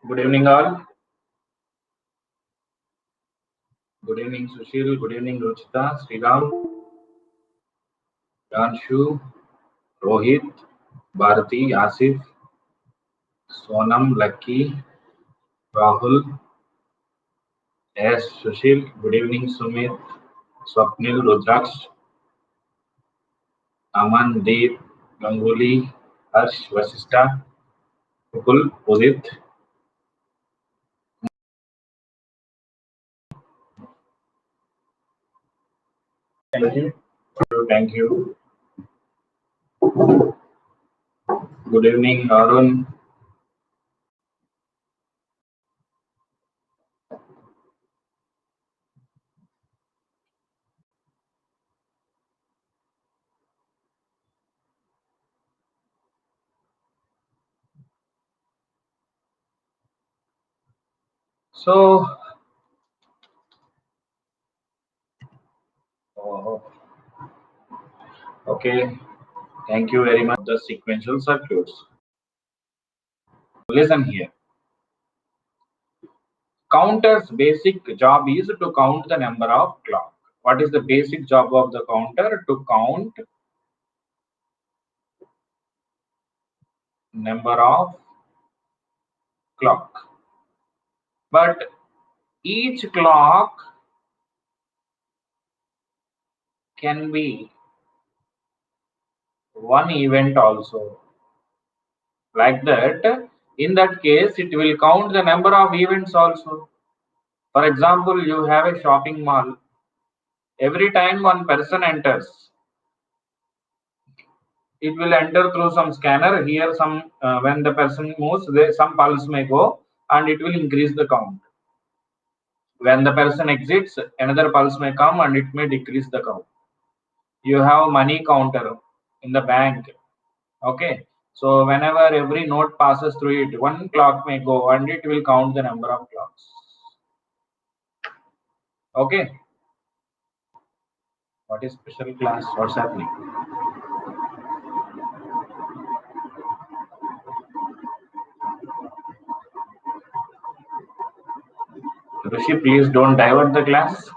Good evening, all. Good evening, Sushil. Good evening, Ruchita, Sriram, Ranshu, Rohit, Bharati, Asif, Sonam, Lucky, Rahul, S. Sushil. Good evening, Sumit, Swapnil, Rudraksh, Aman, Deep, Ganguly, Harsh, Vasista, Ukul, Udit. Thank you. Thank you. Good evening, Arun. So, oh, okay. Thank you very much. The sequential circuits. Listen here. Counter's basic job is to count the number of clock. What is the basic job of the counter? To count number of clock. But each clock can be one event also. Like that, in that case, it will count the number of events also. For example, you have a shopping mall. Every time one person enters, it will enter through some scanner. Here, some when the person moves, some pulse may go, and it will increase the count. When the person exits, another pulse may come and it may decrease the count. You have money counter in the bank. Okay. So whenever every note passes through it, one clock may go and it will count the number of clocks. Okay. What is special class? What's happening? Rishi, please don't divert the class.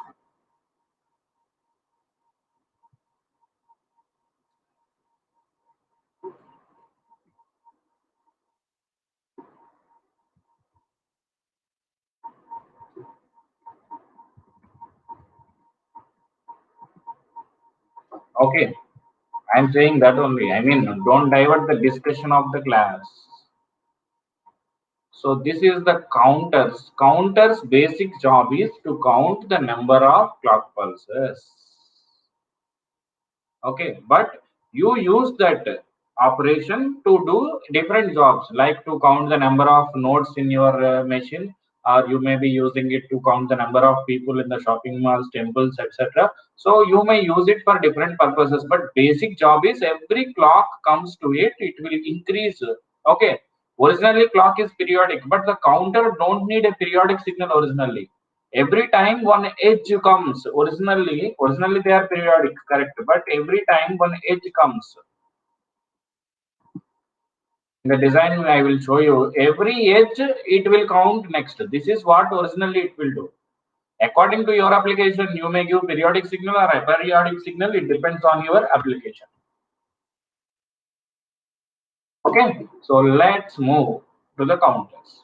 Okay. I'm saying that only. I mean, don't divert the discussion of the class. So this is the counters. Counters basic job is to count the number of clock pulses. Okay, but you use that operation to do different jobs, like to count the number of nodes in your machine, or you may be using it to count the number of people in the shopping malls, temples, etc. So you may use it for different purposes, but basic job is every clock comes to it, it will increase. Okay, originally clock is periodic, but the counter don't need a periodic signal originally. Every time one edge comes, originally they are periodic, correct, but every time one edge comes, in the design I will show you, every edge it will count next. This is what originally it will do. According to your application, you may give periodic signal or aperiodic signal. It depends on your application. Okay, so let's move to the counters.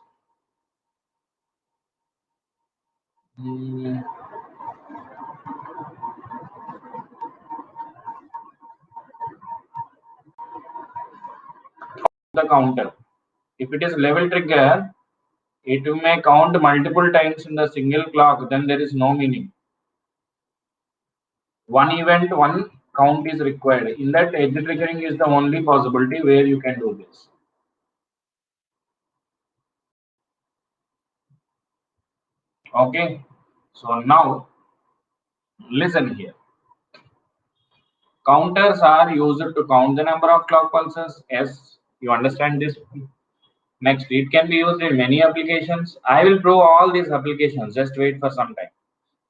The counter, if it is level trigger, it may count multiple times in the single clock, then there is no meaning. One event, one count is required. In that, edge triggering is the only possibility where you can do this. Okay, so now listen here. Counters are used to count the number of clock pulses. Yes, you understand this. Next, it can be used in many applications. I will prove all these applications. Just wait for some time.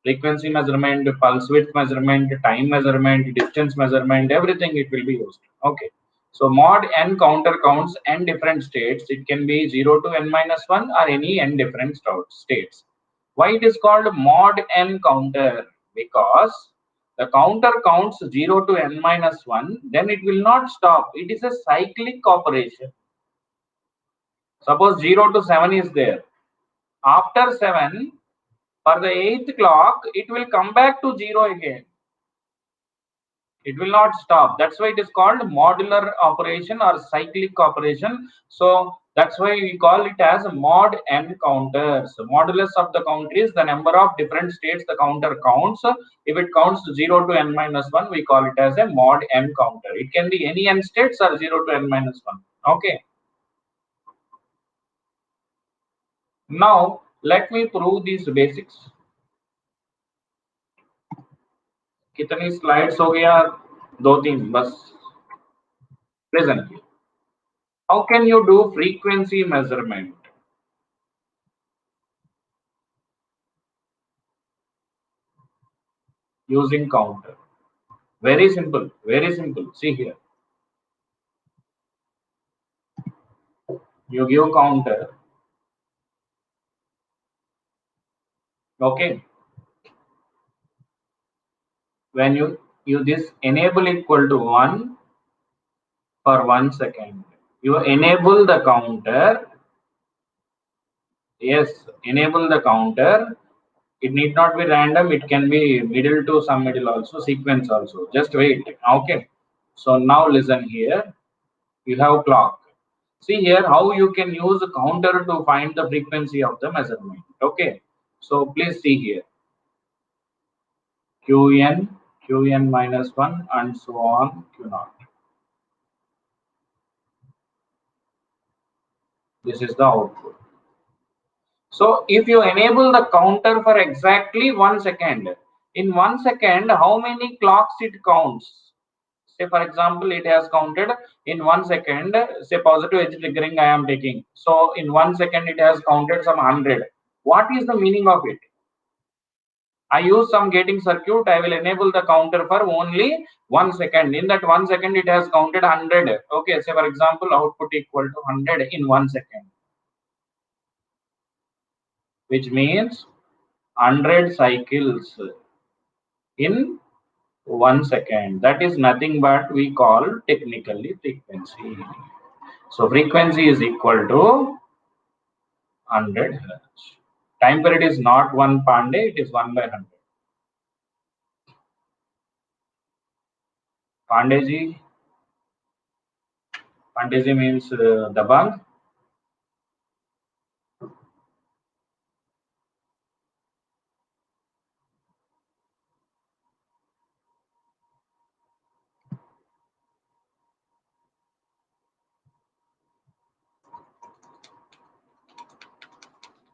Frequency measurement, pulse width measurement, time measurement, distance measurement, everything it will be used. Okay. So mod n counter counts n different states. It can be 0 to n minus 1 or any n different states. Why it is called mod n counter? Because the counter counts 0 to n minus 1, then it will not stop. It is a cyclic operation. Suppose 0 to 7 is there. After 7, for the 8th clock, it will come back to 0 again. It will not stop. That's why it is called modular operation or cyclic operation. So that's why we call it as mod n counters. Modulus of the counter is the number of different states the counter counts. If it counts 0 to n minus 1, we call it as a mod n counter. It can be any n states or 0 to n minus 1. Okay. Now let me prove these basics. कितनी slides हो गया? 2-3 बस. Listen. How can you do frequency measurement using counter? Very simple, very simple. See here. You give counter. Okay. When you this enable equal to 1 for 1 second. You enable the counter. Yes, enable the counter. It need not be random. It can be middle to some middle also, sequence also. Just wait. Okay. So now listen here. You have clock. See here how you can use a counter to find the frequency of the measurement. Okay. So please see here. Qn minus 1 and so on Q0. This is the output. So if you enable the counter for exactly 1 second, in 1 second, how many clocks it counts? Say for example, it has counted in 1 second, say positive edge triggering I am taking. So in 1 second, it has counted some 100. What is the meaning of it? I use some gating circuit. I will enable the counter for only 1 second. In that 1 second, it has counted 100. Okay, say for example, output equal to 100 in 1 second, which means 100 cycles in 1 second. That is nothing but we call technically frequency. So frequency is equal to 100 hertz. Time period is not 1 Pandey, it is 1 by 100. Pandeyji means Dabang.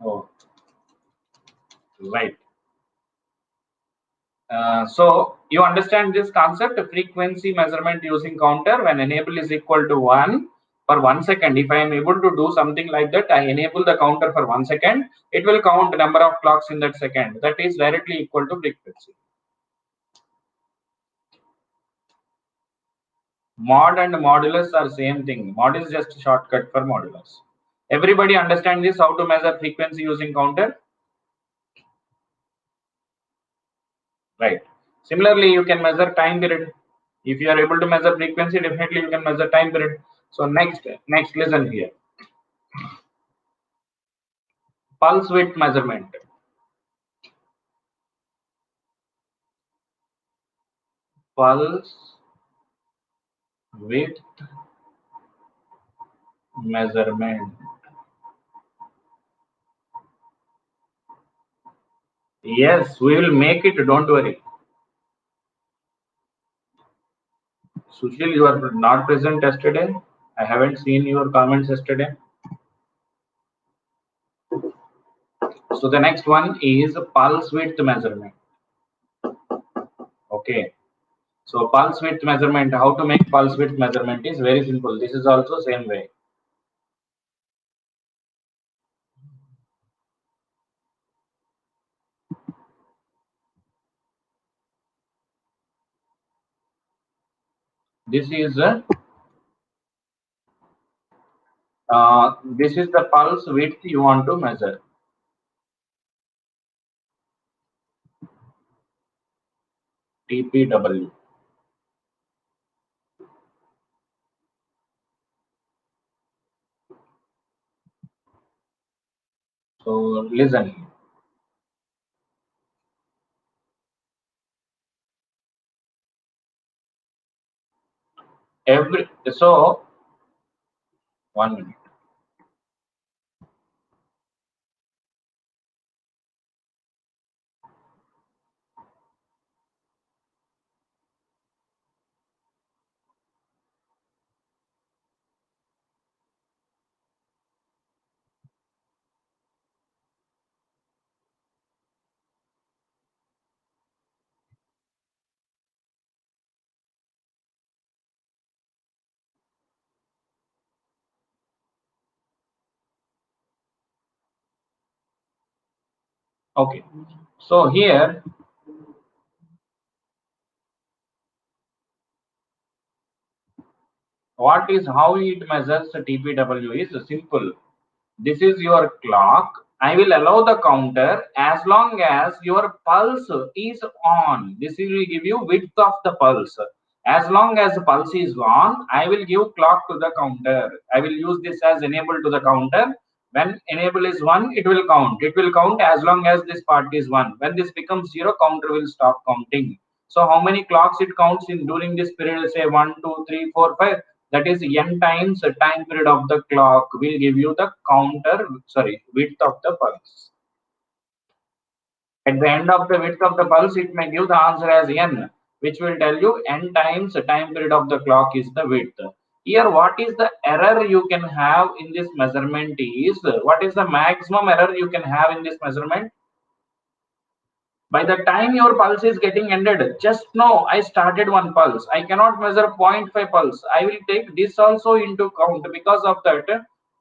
Oh, right. So you understand this concept of frequency measurement using counter. When enable is equal to 1 for 1 second, if I am able to do something like that, I enable the counter for 1 second, it will count the number of clocks in that second. That is directly equal to frequency. Mod and modulus are same thing. Mod is just a shortcut for modulus. Everybody understand this, how to measure frequency using counter? Right. Similarly, you can measure time period. If you are able to measure frequency, definitely you can measure time period. So next listen here. Pulse width measurement. Pulse width measurement. Yes, we will make it, don't worry. Sushil, you are not present yesterday. I haven't seen your comments yesterday. So the next one is pulse width measurement. Okay. So pulse width measurement, how to make pulse width measurement is very simple. This is also same way. This is This is the pulse width you want to measure. TPW. So listen. So 1 minute. Okay. So here, how it measures the TPW is simple. This is your clock. I will allow the counter as long as your pulse is on. This will give you width of the pulse. As long as the pulse is on, I will give clock to the counter. I will use this as enable to the counter. When enable is 1, it will count. It will count as long as this part is 1. When this becomes 0, counter will stop counting. So how many clocks it counts in during this period? Say 1, 2, 3, 4, 5. That is n times the time period of the clock will give you the width of the pulse. At the end of the width of the pulse, it may give the answer as n, which will tell you n times the time period of the clock is the width. Here, what is the error you can have in this measurement is, what is the maximum error you can have in this measurement? By the time your pulse is getting ended, just know I started one pulse. I cannot measure 0.5 pulse. I will take this also into count. Because of that,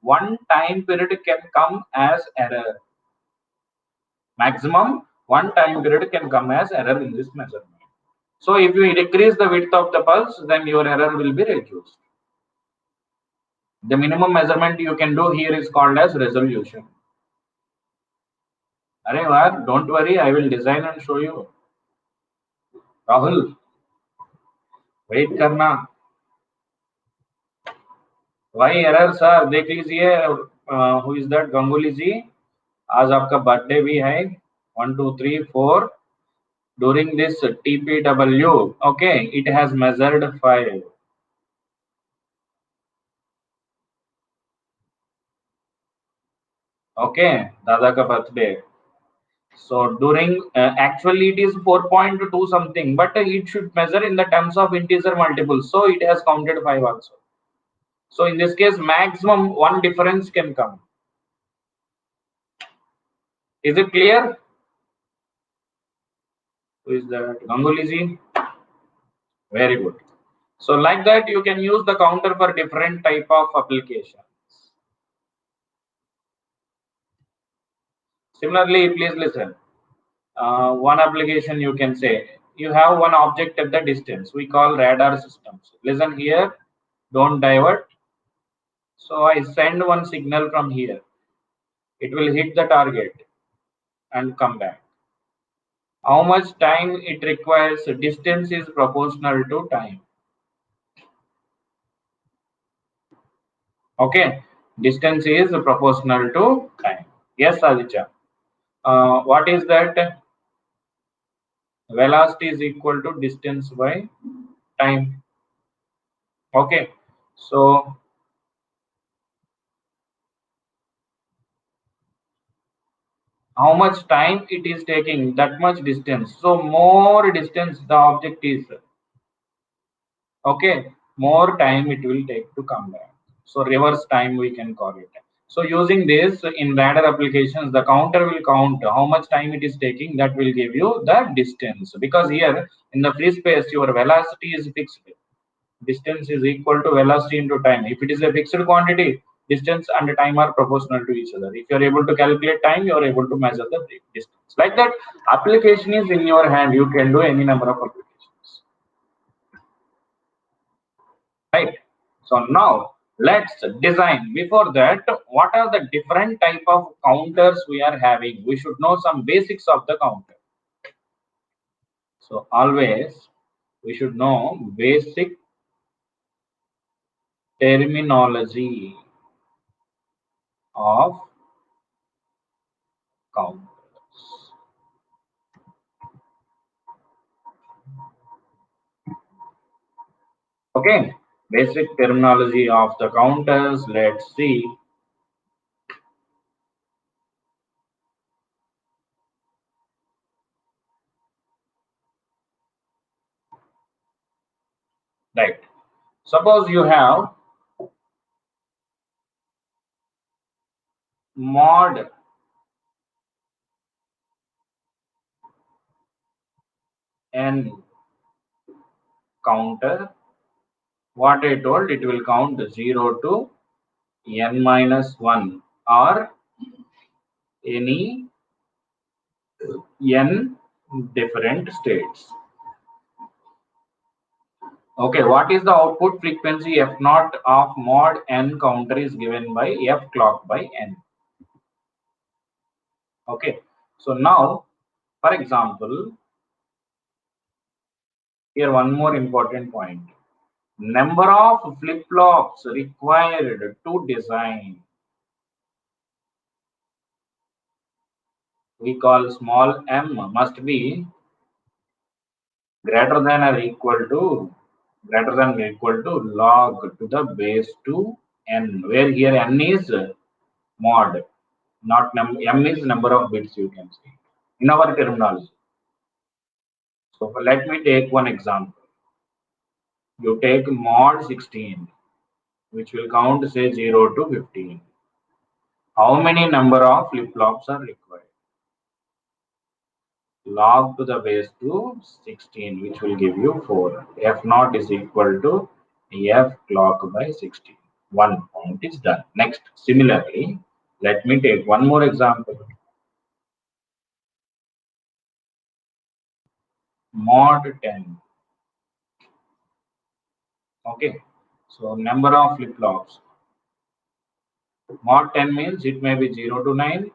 one time period can come as error. Maximum one time period can come as error in this measurement. So if you decrease the width of the pulse, then your error will be reduced. The minimum measurement you can do here is called as resolution. Arey, don't worry, I will design and show you. Rahul, wait करना. Why error sir? देख लीजिए. Who is that? Ganguly जी. आज आपका birthday भी है. 1 2 3 4. During this TPW, okay, it has measured 5. Okay, दादा का birthday. So during actually it is 4.2 something, but it should measure in the terms of integer multiples. So it has counted 5 also. So in this case, maximum one difference can come. Is it clear? Who is that? Ganguly ji? Very good. So like that, you can use the counter for different type of applications. Similarly, please listen. One application you can say, you have one object at the distance. We call radar systems. Listen here, don't divert. So I send one signal from here. It will hit the target and come back. How much time it requires? Distance is proportional to time. Okay, distance is proportional to time. Yes, Aditya. What is that? Velocity is equal to distance by time. Okay, so how much time it is taking, that much distance. So more distance the object is, okay, more time it will take to come back. So reverse time we can call it. So using this in radar applications, the counter will count how much time it is taking. That will give you the distance, because here in the free space your velocity is fixed. Distance is equal to velocity into time. If it is a fixed quantity, distance and time are proportional to each other. If you are able to calculate time, you are able to measure the distance. Like that, application is in your hand. You can do any number of applications. Right. So now Let's design. Before that, what are the different type of counters we are having? We should know some basics of the counter. So always we should know basic terminology of counters. Okay, basic terminology of the counters. Let's see. Right. Suppose you have mod n counter. What I told, it will count 0 to n minus 1 or any n different states. Okay, what is the output frequency f naught of mod n counter is given by f clock by n. Okay, so now, for example, here one more important point. Number of flip-flops required to design, we call small m, must be greater than or equal to log to the base 2 n, where here n is mod, not m is number of bits, you can see in our terminology. So let me take one example. You take mod 16, which will count say 0 to 15. How many number of flip-flops are required? Log to the base 2 16, which will give you 4. F naught is equal to f clock by 16. One point is done. Next, similarly, let me take one more example. Mod 10. Okay, so number of flip-flops. Mod 10 means it may be 0 to 9,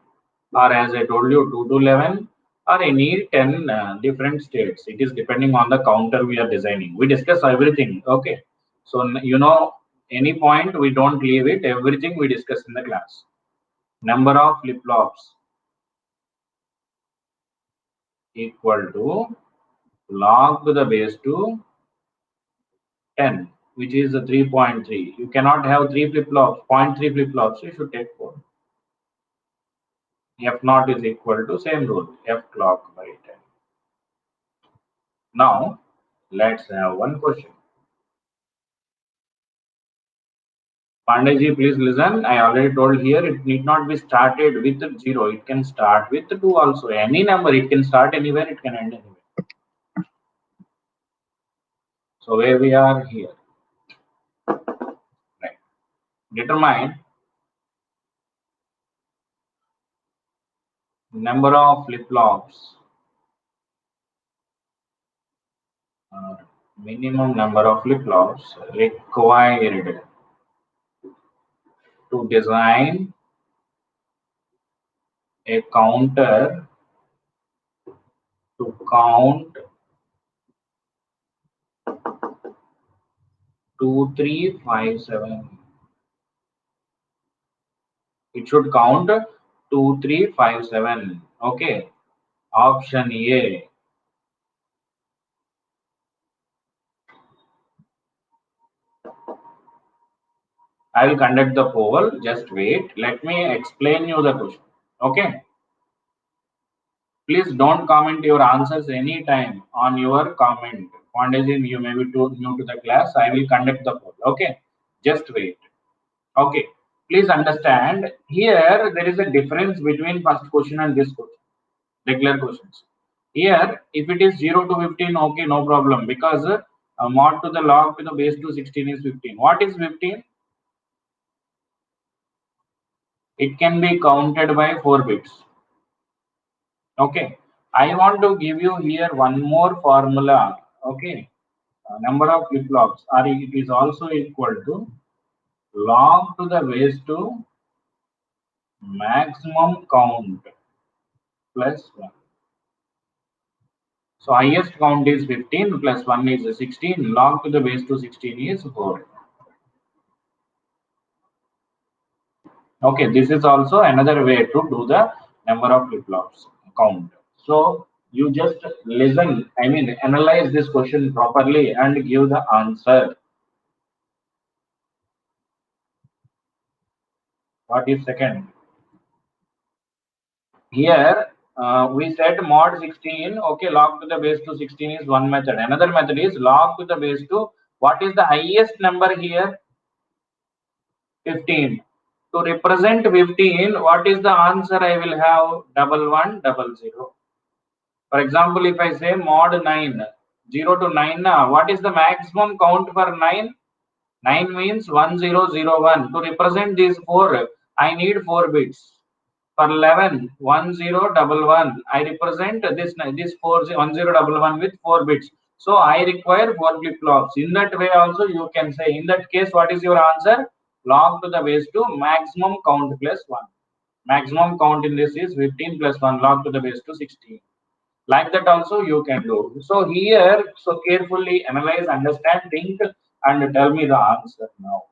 or as I told you, 2 to 11, or any 10 different states. It is depending on the counter we are designing. We discuss everything. Okay, so you know, any point we don't leave it. Everything we discuss in the class. Number of flip-flops equal to log to the base 2 10, which is 3.3. You cannot have 3 flip-flops, 0.3 flip-flops. You should take 4. F naught is equal to same rule, f clock by 10. Now, let's have one question. Pandeyji, please listen. I already told here it need not be started with 0. It can start with 2 also. Any number, it can start anywhere, it can end anywhere. So where we are here. Right. Determine number of flip-flops. Minimum number of flip-flops required to design a counter to count 2357. It should count 2357. Okay. Option A. I will conduct the poll. Just wait. Let me explain you the question. Okay. Please don't comment your answers anytime on your comment. Pandeyji, you may be too new to the class. I will conduct the poll. Okay. Just wait. Okay. Please understand. Here there is a difference between first question and this question. Regular questions. Here, if it is 0 to 15, okay, no problem, because mod to the log to the base 2 16 is 15. What is 15? It can be counted by 4 bits. Okay, I want to give you here one more formula. Okay, number of flip-flops are it is also equal to log to the base 2 maximum count plus 1. So highest count is 15 plus 1 is 16. Log to the base 2 16 is 4. Okay, this is also another way to do the number of flip-flops count. So you just listen, I mean analyze this question properly and give the answer. What is second? Here we said mod 16. Okay, log to the base 2 16 is one method. Another method is log to the base 2. What is the highest number here? 15. To represent 15, what is the answer I will have? 1100. For example, if I say mod 9, 0 to 9, what is the maximum count for 9? 9 means 1001. To represent these 4, I need 4 bits. For 11, 1011, I represent this 1011 with 4 bits. So I require 4 flip-flops. In that way also you can say, in that case, what is your answer? Log to the base 2 maximum count plus 1. Maximum count in this is 15 plus 1, log to the base 2 16. Like that also you can do. So here, so carefully analyze, understand, think, and tell me the answer now.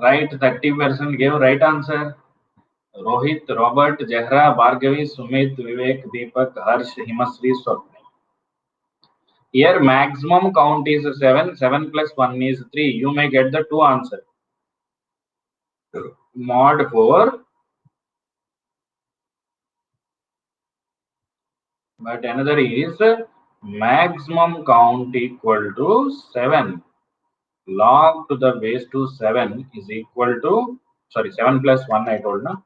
Right, 30% gave right answer. Rohit, Robert, Jehra, Bhargavi, Sumit, Vivek, Deepak, Harsh, Himasri, Swapni. Here maximum count is 7. 7 plus 1 is 3. You may get the two answer. Mod 4. But another is maximum count equal to 7. Log to the base to 7 is equal to, sorry, 7 plus 1 I told now.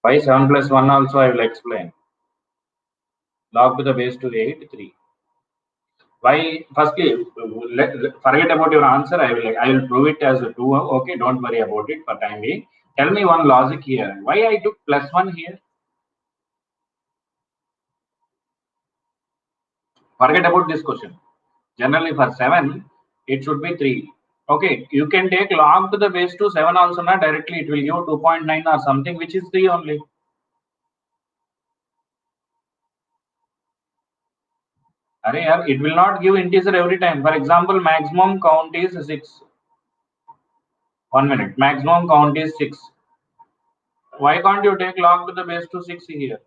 Why 7 plus 1 also I will explain. Log to the base to 8, 3. Why? Firstly, forget about your answer. I will prove it as a 2. Okay, don't worry about it for time being. Tell me one logic here. Why I took plus 1 here? Forget about this question. Generally for 7, it should be 3. Okay, you can take log to the base to 7 also, not directly. It will give 2.9 or something, which is 3 only. It will not give integer every time. For example, maximum count is 6. 1 minute. Maximum count is 6. Why can't you take log to the base to 6 here?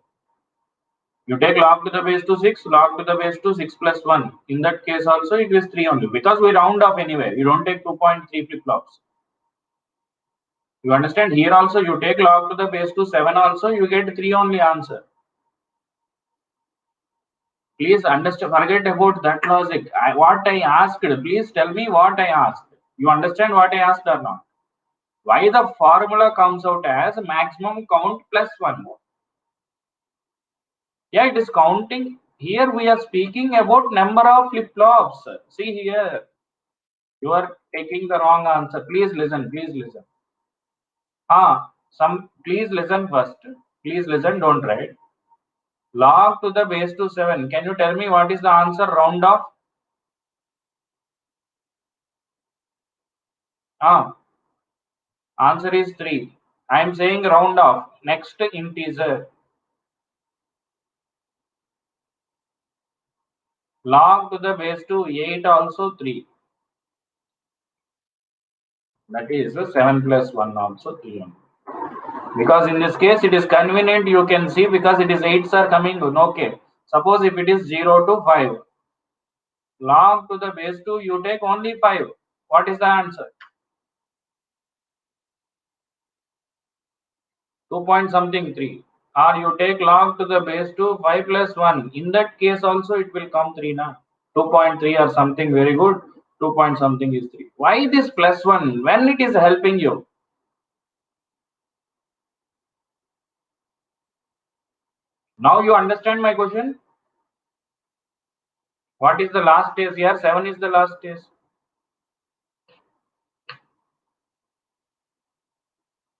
You take log to the base to 6, log to the base to 6 plus 1. In that case also it is 3 only. Because we round off anyway. You don't take 2.3 flip-flops. You understand? Here also you take log to the base to 7 also, you get 3 only answer. Please understand, forget about that logic. What I asked, please tell me what I asked. You understand what I asked or not? Why the formula comes out as maximum count plus 1? Yeah, it is counting. Here we are speaking about number of flip-flops. See here. You are taking the wrong answer. Please listen. Please listen. Please listen first. Please listen. Don't write. Log to the base to 7. Can you tell me what is the answer? Round off. Answer is 3. I am saying round off. Next integer. Log to the base to 8 also 3. That is 7 plus 1 also 3. Because in this case it is convenient, you can see, because it is 8s are coming. Okay. Suppose if it is 0 to 5. Log to the base 2, you take only 5. What is the answer? 2 point something 3. Or you take log to the base 2 5 plus 1. In that case also it will come 3 now. 2.3 or something very good. 2 point something is 3. Why this plus 1 when it is helping you? Now you understand my question? What is the last case here? 7 is the last case.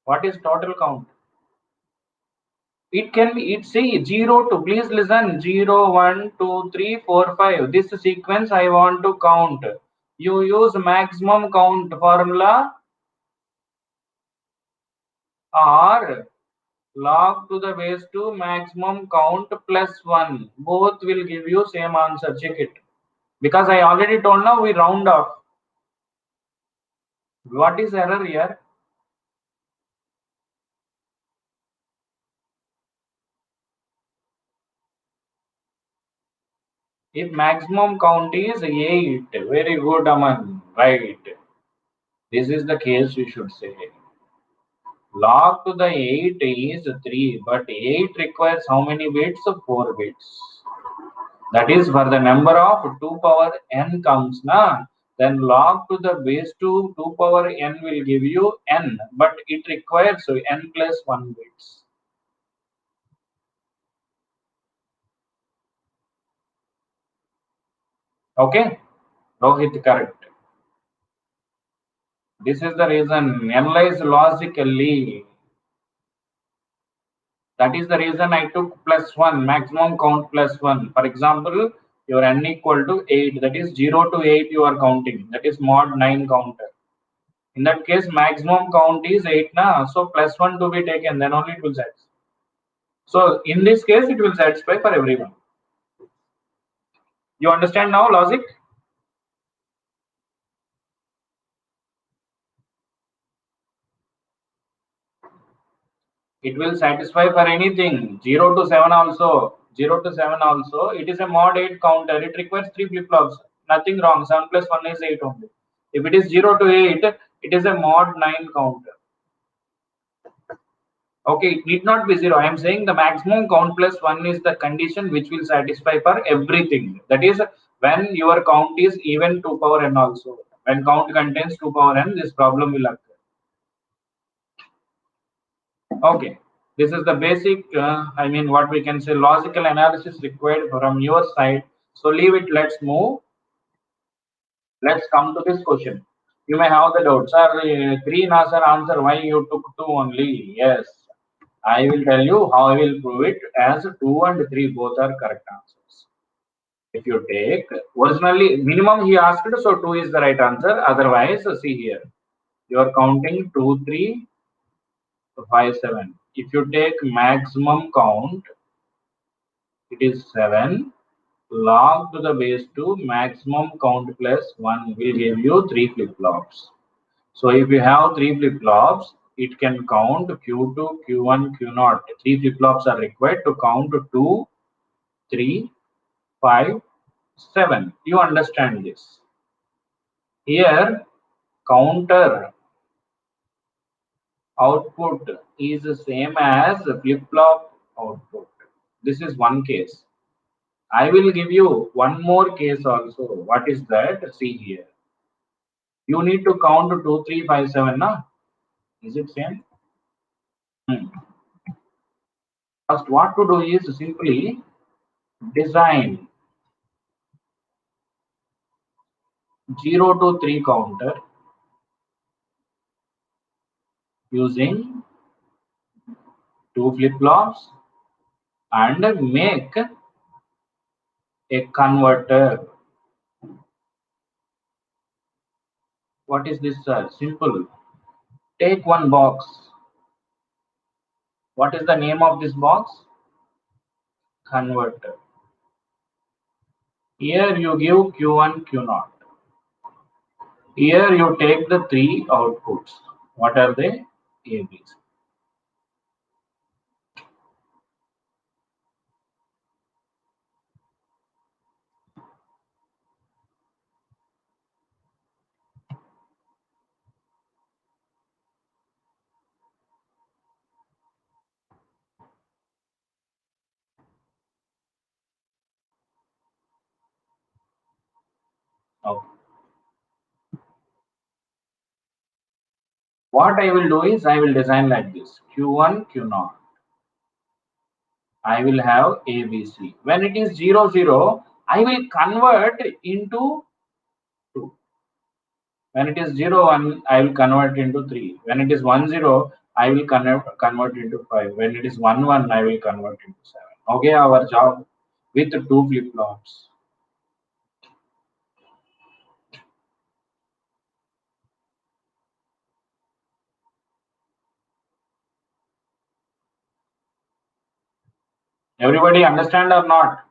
What is total count? It can be, it see 0 to, please listen, 0, 1, 2, 3, 4, 5. This sequence I want to count. You use maximum count formula or log to the base 2 maximum count plus 1. Both will give you same answer. Check it. Because I already told now we round off. What is error here? If maximum count is 8, very good, Aman. Right. This is the case you should say. Log to the 8 is 3, but 8 requires how many bits? 4 bits. That is for the number of 2 power n comes, na? Then log to the base 2 power n will give you n, but it requires n plus 1 bits. Okay? Rohit, correct. This is the reason. Analyze logically. That is the reason I took plus 1, maximum count plus 1. For example, your n equal to 8, that is 0 to 8 you are counting. That is mod 9 counter. In that case, maximum count is 8 na, so plus 1 to be taken, then only it will satisfy. So in this case, it will satisfy for everyone. You understand now logic? It will satisfy for anything. 0 to 7 also. 0 to 7 also. It is a mod 8 counter. It requires 3 flip-flops. Nothing wrong. 7 plus 1 is 8 only. If it is 0 to 8, it is a mod 9 counter. Okay, it need not be 0. I am saying the maximum count plus 1 is the condition which will satisfy for everything. That is when your count is even 2 power n also. When count contains 2 power n, this problem will occur. Okay, this is the basic, I mean, what we can say, logical analysis required from your side. So leave it, let's move. Let's come to this question. You may have the doubt, sir, 3 Nasser answer, why you took 2 only? Yes, I will tell you how I will prove it as 2 and 3 both are correct answers. If you take, originally, minimum he asked, so 2 is the right answer. Otherwise, see here, you are counting 2, 3, 5, 7. If you take maximum count, it is 7. Log to the base 2 maximum count plus 1 will give you 3 flip-flops. So if you have 3 flip-flops, it can count Q2, Q1, Q0. 3 flip-flops are required to count 2, 3, 5, 7. You understand this. Here, counter output is the same as flip-flop output. This is one case. I will give you one more case also. What is that? See here. You need to count 2, 3, 5, 7. Na? Is it same? Hmm. First, what to do is simply design 0 to 3 counter using 2 flip-flops and make a converter. What is this? Simple. Take one box. What is the name of this box? Converter. Here you give Q1, Q0. Here you take the 3 outputs. What are they? ABs. What I will do is I will design like this: Q1, Q0. I will have ABC. When it is 0, 0, I will convert into 2. When it is 0, 1, I will convert into 3. When it is 1, 0, I will convert into 5. When it is 1, 1, I will convert into 7. Okay, our job with 2 flip-flops. Everybody understand or not?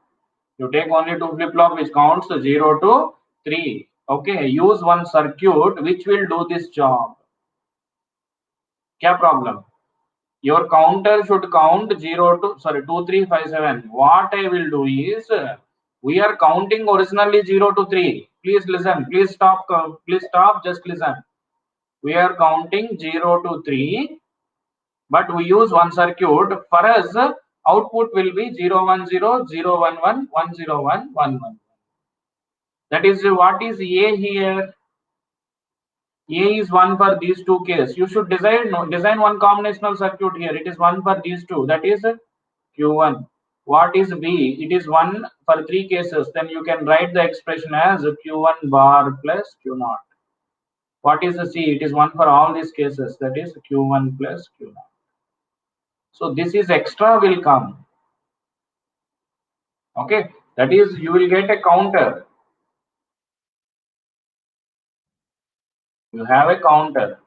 You take only 2 flip-flop which counts 0 to 3. Okay, use one circuit which will do this job. Kya problem? Your counter should count 0 to 2, 3, 5, 7. What I will do is we are counting originally 0 to 3. Please listen. Please stop. Please stop. Just listen. We are counting 0 to 3, but we use one circuit. For us, output will be 0, 1, 0, 0, 1, 1, 1, 0, 1, 1, 1. That is what is A here. A is 1 for these two cases. You should design one combinational circuit here. It is 1 for these two. That is Q1. What is B? It is 1 for 3 cases. Then you can write the expression as Q1 bar plus Q0. What is the C? It is 1 for all these cases. That is Q1 plus Q0. So this is extra will come. Okay. That is you will get a counter. You have a counter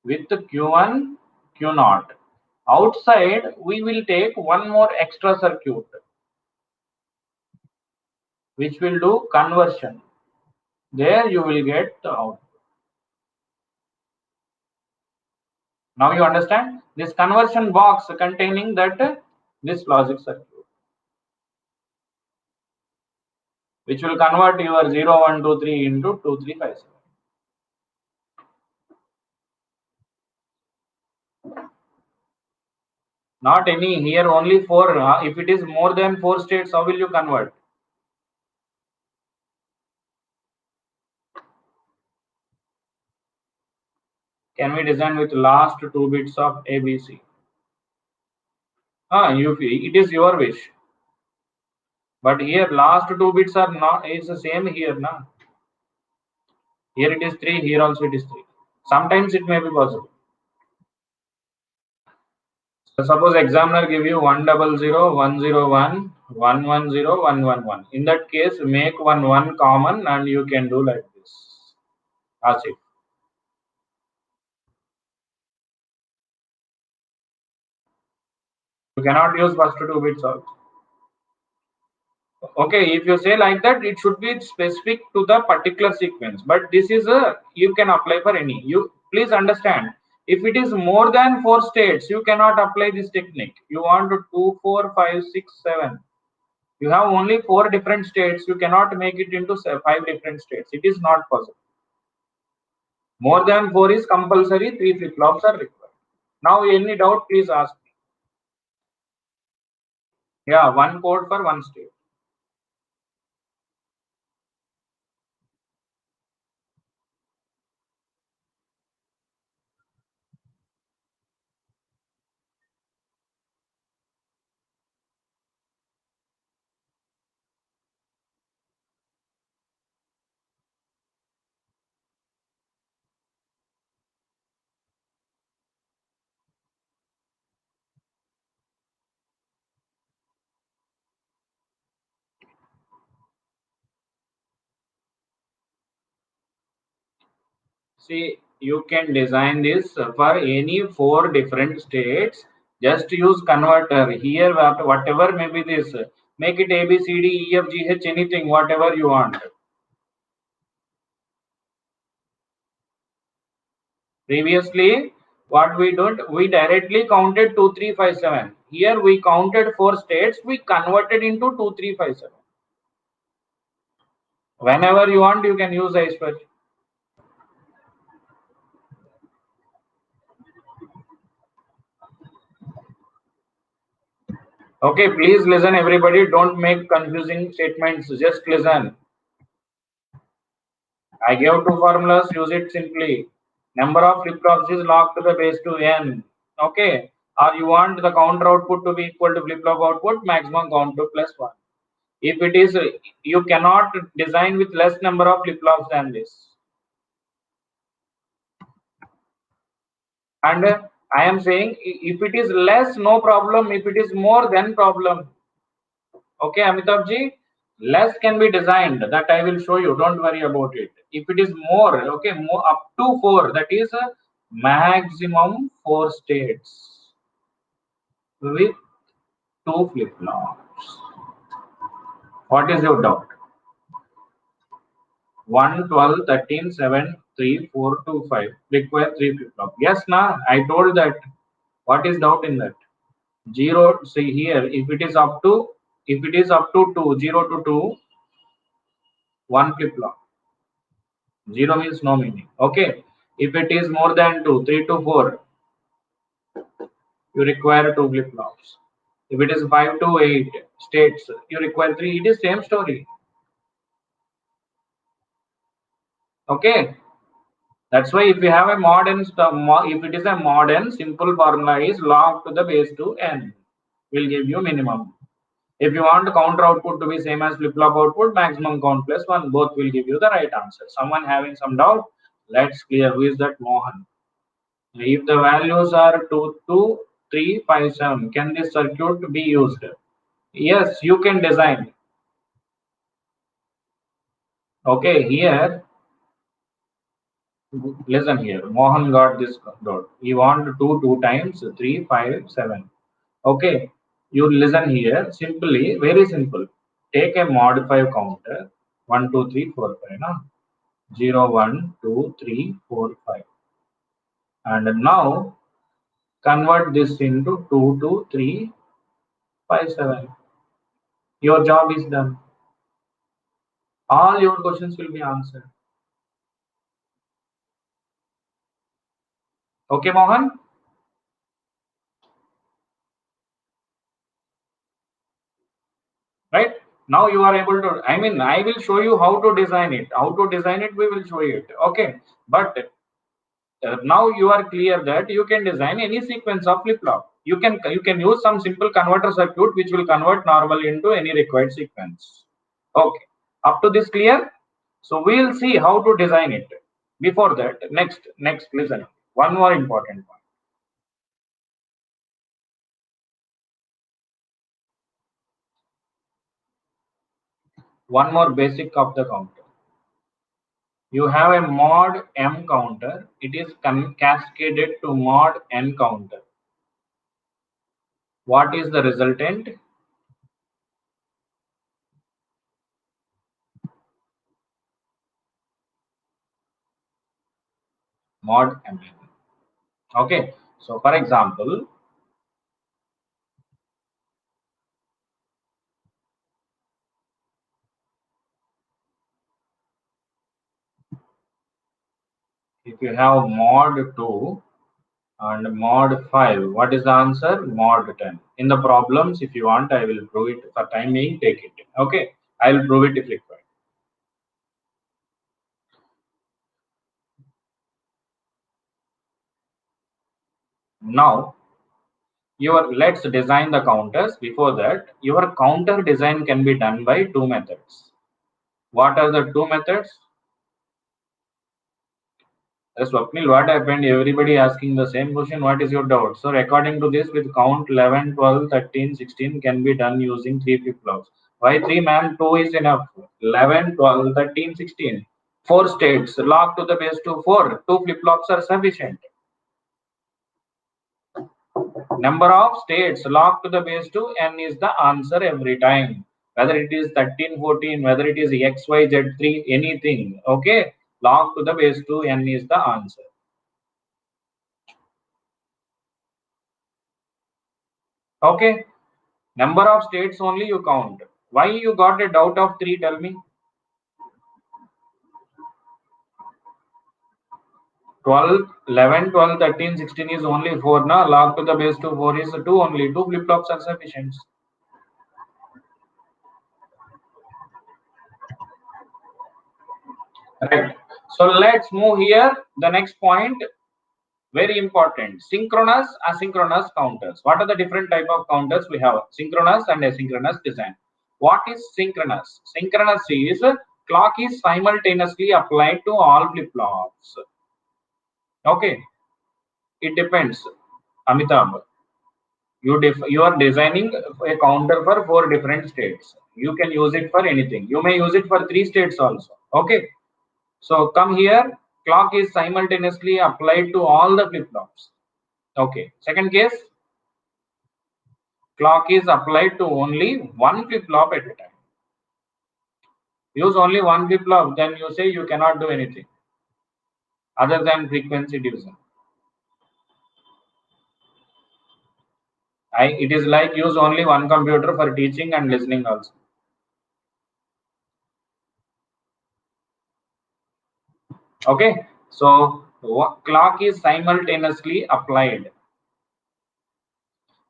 with Q1, Q0. Outside, we will take one more extra circuit which will do conversion. There you will get the output. Now you understand this conversion box containing that this logic circuit, which will convert your 0, 1, 2, 3 into 2, 3, 5, 7. Not any here, only 4. If it is more than 4 states, how will you convert? Can we design with last 2 bits of ABC? It is your wish. But here last 2 bits are not, it's the same here now. Here it is 3, here also it is 3. Sometimes it may be possible. So suppose examiner give you 100, 101, 110, 111. In that case, make 1 common and you can do like this. That's it. You cannot use first 2 bits also. Okay, if you say like that, it should be specific to the particular sequence. But this is you can apply for any. You please understand. If it is more than 4 states, you cannot apply this technique. You want to 2, 4, 5, 6, 7. You have only 4 different states. You cannot make it into 5 different states. It is not possible. More than 4 is compulsory. 3 flip-flops are required. Now, any doubt, please ask me. Yeah, one code for one state. See, you can design this for any 4 different states. Just use converter. Here, whatever may be this. Make it A, B, C, D, E, F, G, H, anything, whatever you want. Previously, what we did, we directly counted 2, 3, 5, 7. Here we counted 4 states, we converted into 2, 3, 5, 7. Whenever you want, you can use iSpec. Okay, please listen, everybody. Don't make confusing statements. Just listen. I gave two formulas, use it simply. Number of flip-flops is log to the base 2 n. Okay. Or you want the counter output to be equal to flip-flop output, maximum count to plus 1. If it is, you cannot design with less number of flip-flops than this. And I am saying if it is less, no problem. If it is more, then problem. Okay, Amitabh ji, less can be designed. That I will show you. Don't worry about it. If it is more, okay, more up to 4, that is a maximum 4 states with 2 flip-flops. What is your doubt? 1, 12, 13, 7, 3, 4, 2, 5. Require 3 flip-flops. Yes, na? I told that. What is doubt in that? 0, see here, if it is up to 2, 0 to 2, 1 flip-flop. 0 means no meaning. Okay. If it is more than 2, 3 to 4, you require 2 flip-flops. If it is 5 to 8 states, you require 3. It is same story. Okay. That's why if you have a modern, if it is a modern, simple formula is log to the base 2 n will give you minimum. If you want counter output to be same as flip-flop output, maximum count plus 1, both will give you the right answer. Someone having some doubt? Let's clear. Who is that? Mohan. If the values are 2, 2, 3, 5, 7, can this circuit be used? Yes, you can design. Okay, here, listen here. Mohan got this dot. He want 2, 2 times, 3, 5, 7. Okay, you listen here. Simply, very simple. Take a modify counter 1, 2, 3, 4, 5. No? 0, 1, 2, 3, 4, 5. And now convert this into 2, 2, 3, 5, 7. Your job is done. All your questions will be answered. Okay, Mohan? Right? Now you are able to, I mean, I will show you how to design it. How to design it, we will show you it. Okay. But now you are clear that you can design any sequence of flip-flop. You can use some simple converter circuit which will convert normally into any required sequence. Okay. Up to this clear? So we will see how to design it. Before that, next listen. One more important point. One more basic of the counter. You have a mod M counter. It is cascaded to mod N counter. What is the resultant? Mod M. Okay. So for example, if you have mod 2 and mod 5, what is the answer? Mod 10. In the problems, if you want, I will prove it. For time being, take it. Okay. I will prove it if required. Now, let's design the counters. Before that, your counter design can be done by 2 methods. What are the 2 methods? Swapnil, what happened? Everybody asking the same question. What is your doubt? So according to this, with count 11, 12, 13, 16 can be done using 3 flip-flops. Why 3, man? 2 is enough. 11, 12, 13, 16. 4 states. Log to the base to 4. 2 flip-flops are sufficient. Number of states log to the base to n is the answer every time. Whether it is 13, 14, whether it is x, y, z, 3, anything. Okay. Log to the base to n is the answer. Okay. Number of states only you count. Why you got a doubt of 3? Tell me. 12, 11, 12, 13, 16 is only 4. Na? Log to the base to 4 is 2 only. 2 flip-flops are sufficient. Right. So let's move here. The next point, very important, synchronous, asynchronous counters. What are the different type of counters we have? Synchronous and asynchronous design. What is synchronous? Synchronous is clock is simultaneously applied to all flip-flops. Okay, it depends. Amitabh, you are designing a counter for 4 different states. You can use it for anything. You may use it for 3 states also. Okay, so come here. Clock is simultaneously applied to all the flip-flops. Okay, second case, clock is applied to only one flip-flop at a time. Use only one flip-flop, then you say you cannot do anything other than frequency division. It is like use only one computer for teaching and listening also. Okay, so clock is simultaneously applied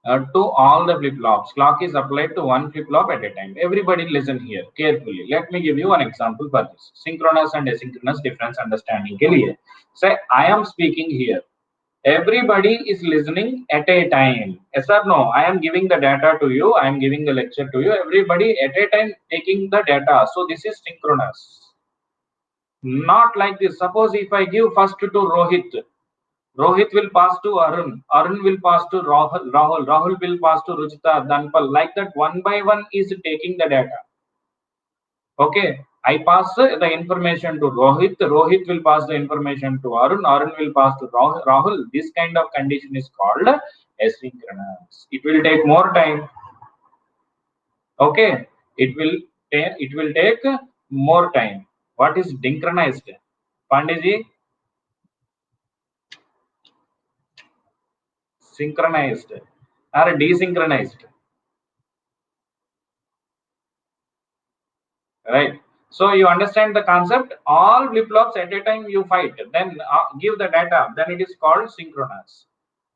to all the flip-flops. Clock is applied to one flip-flop at a time. Everybody listen here carefully. Let me give you an example for this. Synchronous and asynchronous difference understanding के लिए. Say I am speaking here. Everybody is listening at a time. Yes or no? I am giving the data to you. I am giving the lecture to you. Everybody at a time taking the data. So this is synchronous. Not like this. Suppose if I give first to Rohit, Rohit will pass to Arun. Arun will pass to Rahul. Rahul will pass to Ruchita, Danpal. Like that, one by one is taking the data. Okay. I pass the information to Rohit. Rohit will pass the information to Arun. Arun will pass to Rahul. This kind of condition is called asynchronous. It will take more time. Okay. It will take more time. What is synchronized? Pandiji, synchronized or desynchronized, right? So you understand the concept. All flip-flops at a time you fight, then give the data, then it is called synchronous.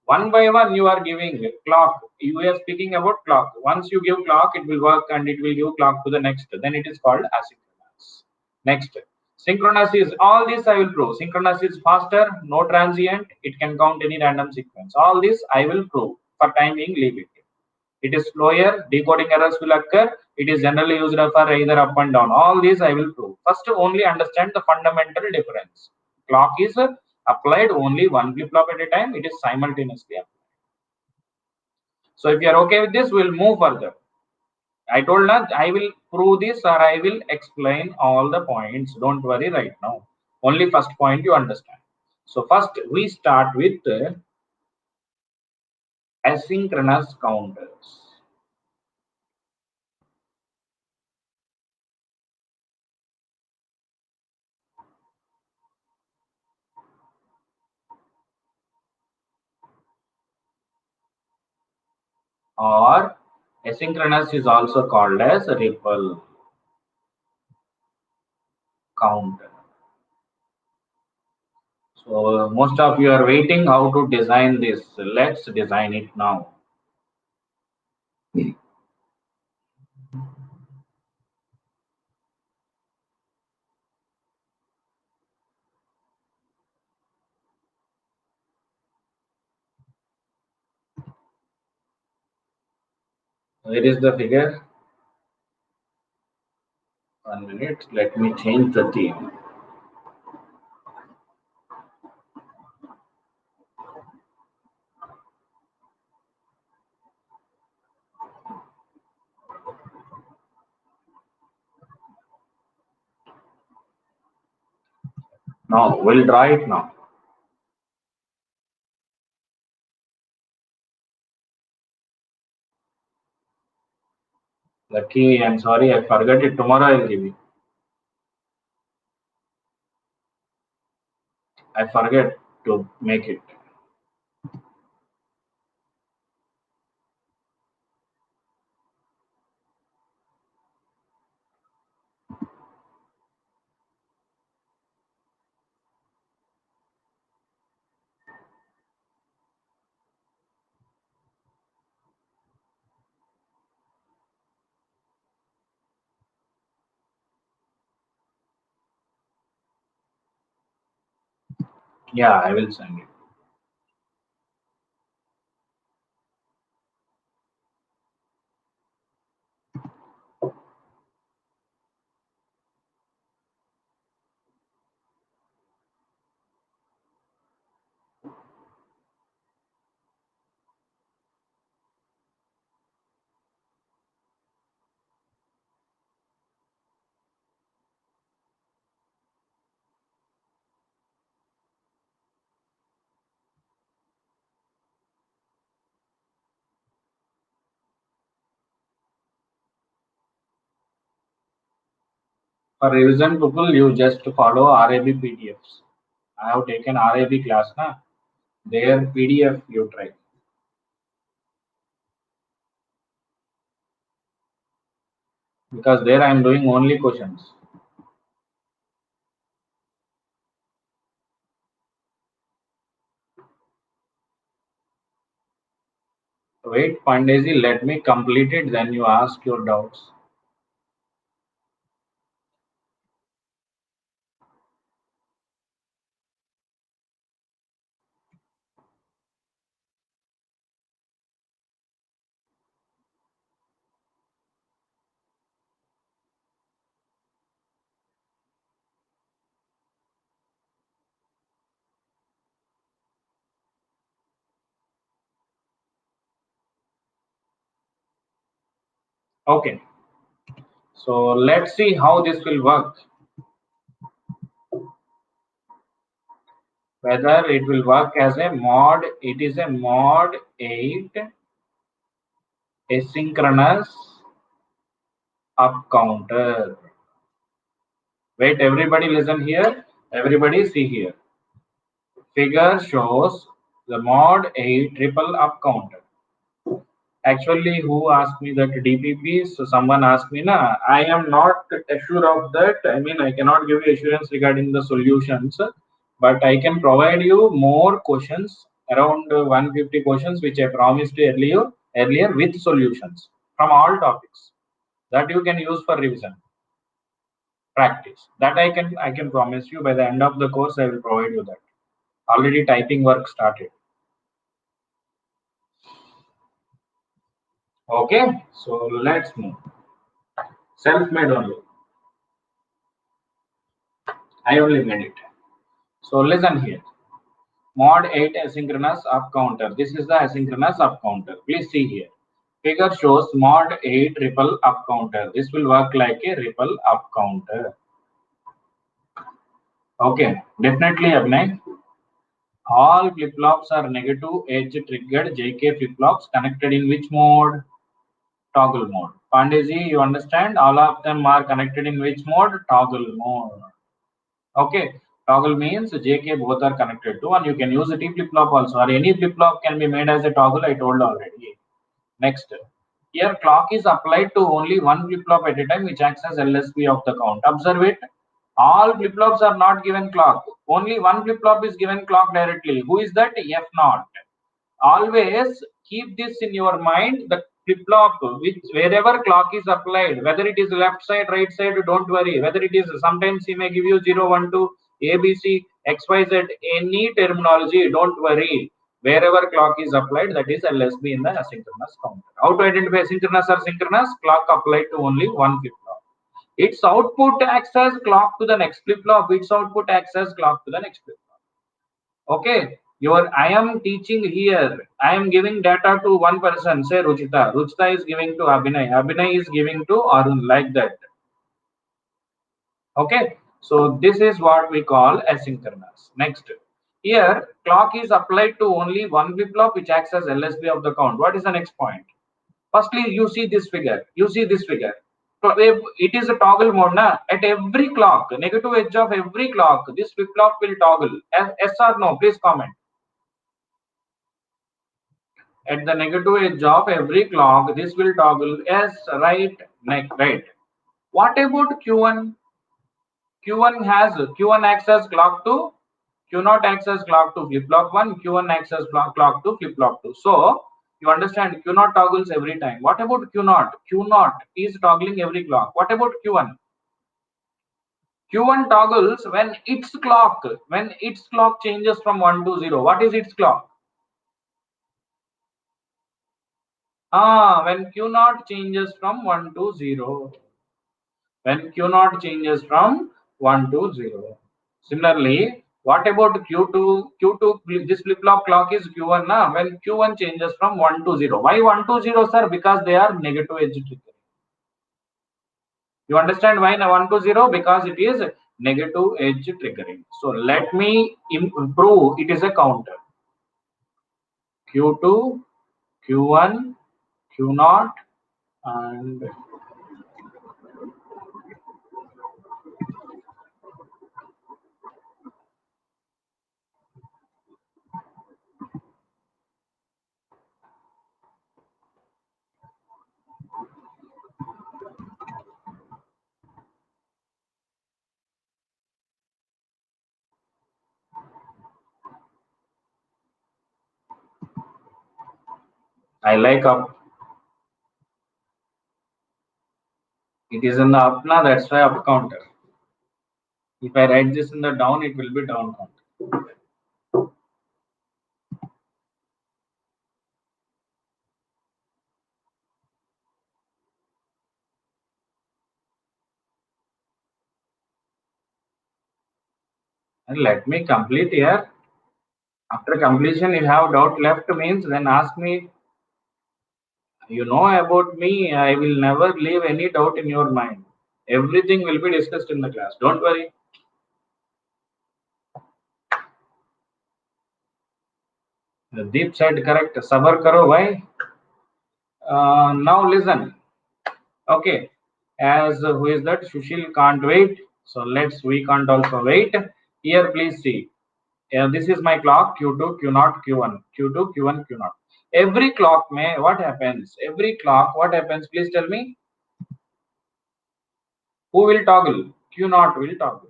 One by one you are giving clock. You are speaking about clock. Once you give clock, it will work and it will give clock to the next, then it is called asynchronous. Next, synchronous is all this I will prove. Synchronous is faster, no transient, it can count any random sequence. All this I will prove. For time being, leave it. It is slower, decoding errors will occur. It is generally used for either up and down. All these I will prove. First, only understand the fundamental difference. Clock is applied only one flip-flop at a time. It is simultaneously applied. So if you are okay with this, we'll move further. I told that I will prove this or I will explain all the points. Don't worry right now. Only first point you understand. So first we start with asynchronous counters. Or asynchronous is also called as ripple counter. So most of you are waiting how to design this. Let's design it now. Where is the figure? 1 minute. Let me change the theme. Now we'll draw it now. Lucky, I'm sorry, I forgot it. Tomorrow I'll give you. I forget to make it. Yeah, I will send it. For revision people, you just follow RAB PDFs. I have taken RAB class, na? Their PDF you try. Because there I am doing only questions. Wait, Pandeyji, let me complete it, then you ask your doubts. Okay, so let's see how this will work. Whether it will work as a mod, it is a mod 8 asynchronous up counter. Wait, everybody listen here. Everybody see here. Figure shows the mod 8 triple up counter. Actually, who asked me that DPP? So someone asked me, na, I am not sure of that. I mean, I cannot give you assurance regarding the solutions, but I can provide you more questions, around 150 questions, which I promised earlier with solutions from all topics that you can use for revision practice. That I can promise you by the end of the course I will provide you that. Already typing work started. Okay, so let's move. Self-made only. I only made it. So listen here. Mod 8 asynchronous up counter. This is the asynchronous up counter. Please see here. Figure shows mod 8 ripple up counter. This will work like a ripple up counter. Okay, definitely Abhinay. All flip-flops are negative edge triggered JK flip-flops connected in which mode? Toggle mode. Pandeyji, you understand? All of them are connected in which mode? Toggle mode. Okay. Toggle means JK both are connected to, and you can use a T flip-flop also, or any flip-flop can be made as a toggle, I told already. Next. Here clock is applied to only one flip-flop at a time, which acts as LSB of the count. Observe it. All flip-flops are not given clock. Only one flip-flop is given clock directly. Who is that? F0. Always keep this in your mind. The flip-flop, which wherever clock is applied, whether it is left side, right side, don't worry. Whether it is, sometimes he may give you 0 1 2 ABC XYZ, any terminology, don't worry. Wherever clock is applied, that is LSB in the asynchronous counter. How to identify asynchronous or synchronous? Clock applied to only one flip-flop. Its output acts as clock to the next flip-flop. Its output acts as clock to the next flip-flop. Okay, I am teaching here. I am giving data to one person, say Ruchita. Ruchita is giving to Abhinay. Abhinay is giving to Arun, like that. Okay, so this is what we call asynchronous. Next, here clock is applied to only one flip-flop, which acts as LSB of the count. What is the next point? Firstly, you see this figure. You see this figure. It is a toggle mode. Na? At every clock, negative edge of every clock, this flip-flop will toggle. Yes or no? Please comment. At the negative edge of every clock, this will toggle. Yes, right, right. What about Q1? Q1 acts as clock 2, Q0 acts as clock 2 flip-flop 1, Q1 acts as clock 2 flip-flop 2. So you understand Q0 toggles every time. What about Q0? Q0 is toggling every clock. What about Q1? Q1 toggles when its clock changes from 1 to 0. What is its clock? When Q0 changes from 1 to 0. When Q0 changes from 1 to 0. Similarly, what about Q2? Q2, this flip-flop clock is Q1 now. When Q1 changes from 1 to 0. Why 1 to 0, sir? Because they are negative edge triggering. You understand why 1 to 0? Because it is negative edge triggering. So let me improve. It is a counter. Q2, Q1, Q0, and I like up. It is in the up now, that's why up counter. If I write this in the down, it will be down counter. And let me complete here. After completion, you have doubt left means then ask me. You know about me, I will never leave any doubt in your mind. Everything will be discussed in the class. Don't worry. The deep said correct. Sabar karo, why? Now listen. Okay. As who is that? Sushil can't wait. So we can't also wait. Here, please see. This is my clock Q2, Q0, Q1, Q2, Q1, Q0. Every clock may what happens? Every clock, what happens? Please tell me. Who will toggle? Q0 will toggle.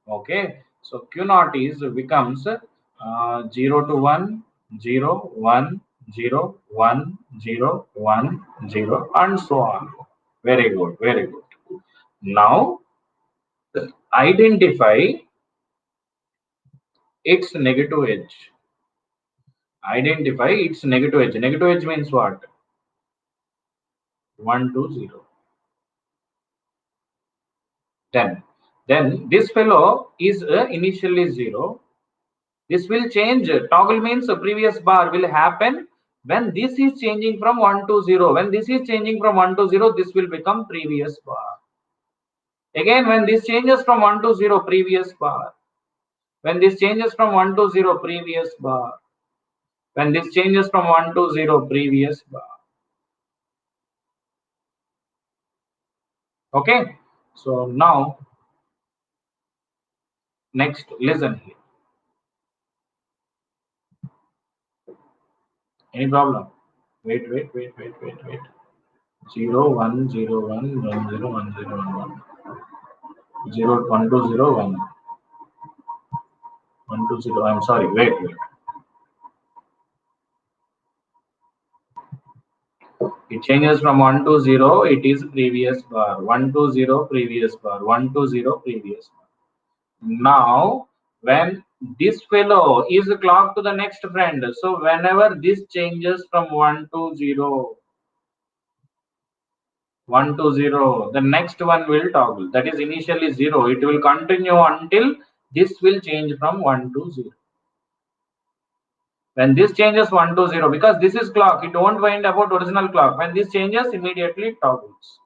Okay, so Q0 is becomes 0 to 1, 0, 1, 0, 1, 0, 1, 0, and so on. Very good, very good. Now identify its negative edge. Identify its negative edge. Negative edge means what? 1 to 0. Then this fellow is initially 0. This will change. Toggle means a previous bar will happen when this is changing from 1 to 0. When this is changing from 1 to 0, this will become previous bar. Again, when this changes from 1 to 0, previous bar. When this changes from 1 to 0, previous bar. When this changes from 1 to 0, previous bar. Okay. So now, next, listen here. Any problem? Wait. 0, 1, 0, 1, 1, 0, 1, 0, 1, 1. 0, 1, 2, 0, 1. 1, 2, 0. I'm sorry. Wait. It changes from 1 to 0. It is previous bar. 1 to 0, previous bar. 1 to 0, previous bar. Now, when this fellow is clocked to the next friend, so whenever this changes from 1 to 0, 1 to 0, the next one will toggle. That is initially 0. It will continue until this will change from 1 to 0. When this changes 1 to 0, because this is clock, it won't wind about original clock. When this changes, immediately it toggles.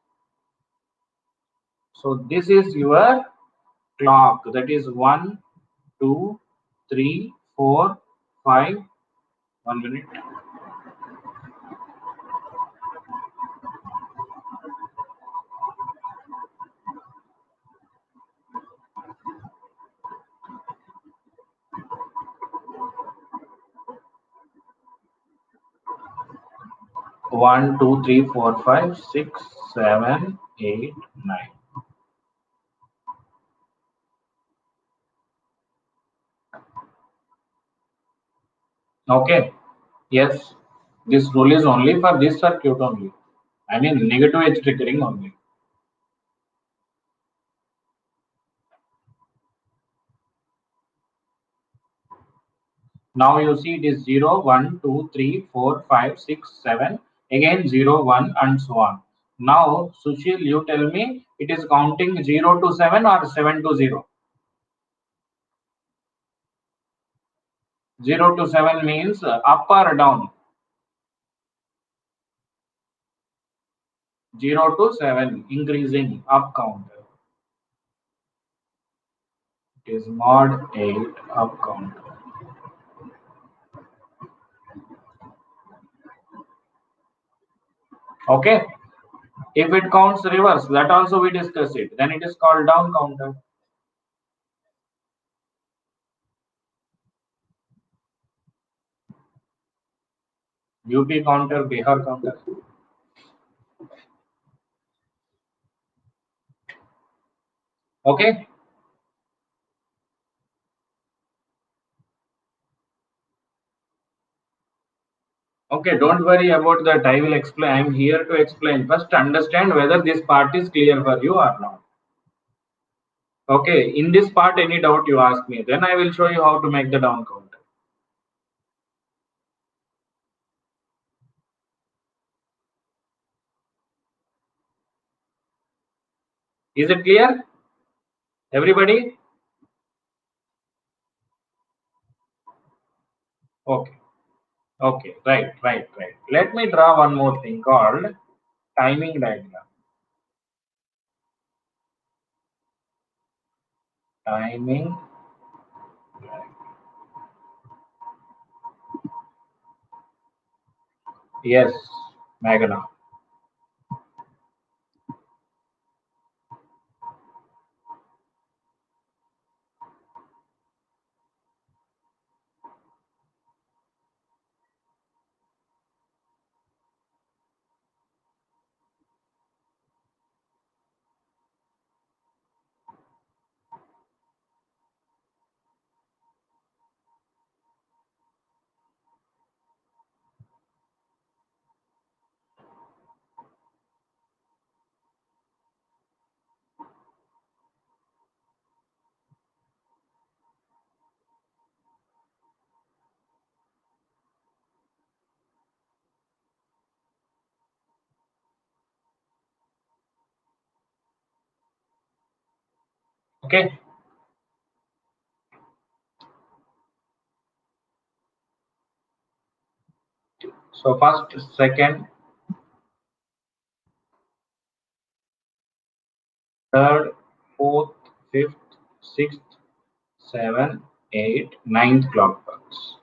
So this is your clock. That is 1, 2, 3, 4, 5. 1 minute. 1, 2, 3, 4, 5, 6, 7, 8, 9. Okay. Yes. This rule is only for this circuit only. I mean negative edge triggering only. Now you see it is 0, 1, 2, 3, 4, 5, 6, 7, again 0, 1 and so on. Now Sushil, you tell me it is counting 0 to 7 or 7 to 0? 0 to 7 means up or down? 0 to 7 increasing up counter. It is mod 8 up counter. Okay. If it counts reverse, that also we discuss it. Then it is called down counter. UP counter, Bihar counter. Okay. Okay, don't worry about that. I will explain. I am here to explain. First, understand whether this part is clear for you or not. Okay, in this part, any doubt you ask me, then I will show you how to make the down counter. Is it clear? Everybody? Okay. Okay, right. Let me draw one more thing called timing diagram. Timing. Yes, Magana. Okay. So first, second, third, fourth, fifth, sixth, seventh, eighth, ninth clock pulse.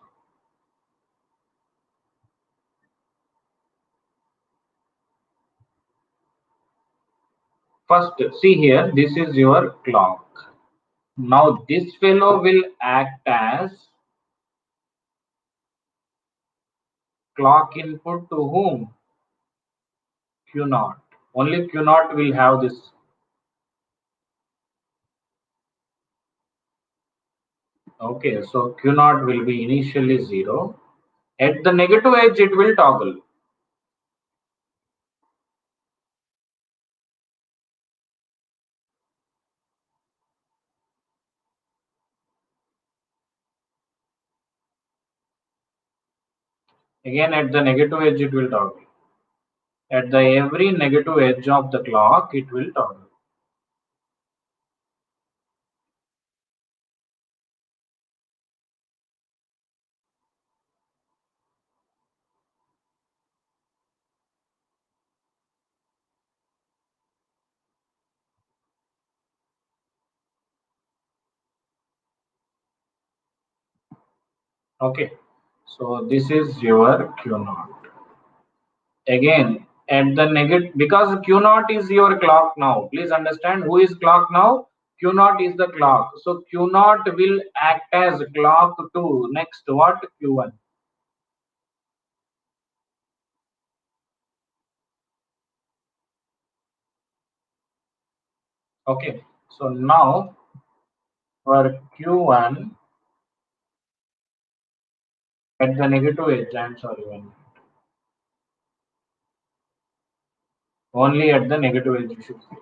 First, see here, this is your clock. Now this fellow will act as clock input to whom? Q naught. Only Q naught will have this. Okay, so Q naught will be initially 0. At the negative edge, it will toggle. Again, at the negative edge, it will toggle. At the every negative edge of the clock, it will toggle. Okay, so this is your Q naught. Again, at the negative, because Q naught is your clock now. Please understand who is clock now. Q naught is the clock. So Q naught will act as clock 2. Next, what? Q1. Okay, so now for Q1 at the negative edge, I'm sorry, one. Only at the negative edge you should see.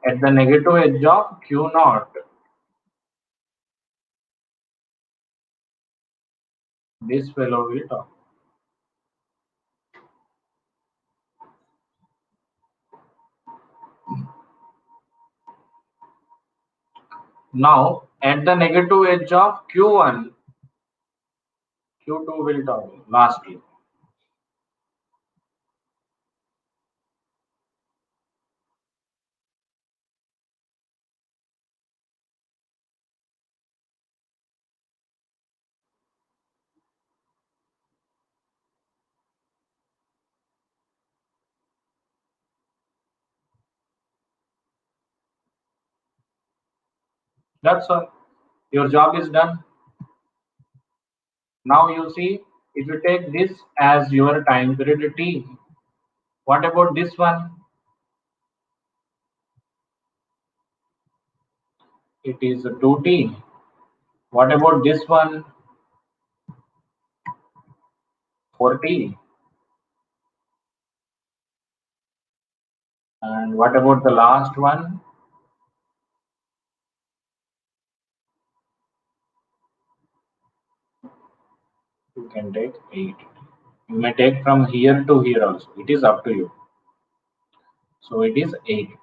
At the negative edge of Q naught, this fellow will talk. Now, at the negative edge of Q1, Q2 will talk lastly. That's all. Your job is done. Now you see, if you take this as your time period T, what about this one? It is 2T. What about this one? 4T. And what about the last one? You can take 8. You may take from here to here also. It is up to you. So it is 8T.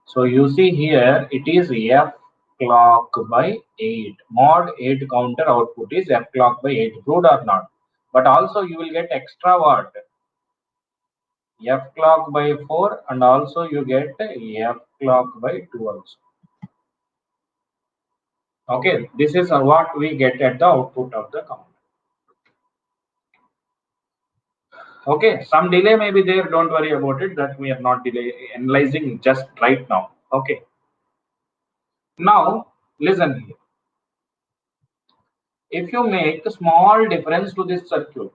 So you see here, it is F clock by 8. Mod 8 counter output is F clock by 8. Good or not? But also you will get extra what? F clock by 4, and also you get F clock by 2 also. Okay, this is what we get at the output of the counter. Okay, some delay may be there, don't worry about it, that we are not analyzing just right now. Okay, now listen here. If you make a small difference to this circuit,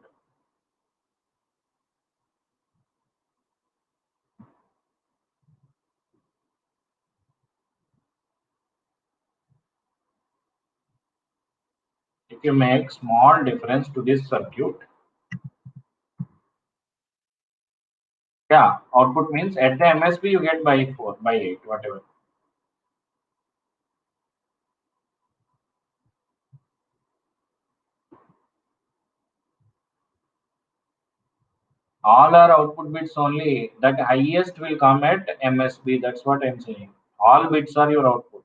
if you make small difference to this circuit, yeah, output means at the MSB you get by 4, by 8, whatever. All are output bits only. That highest will come at MSB. That's what I'm saying. All bits are your output.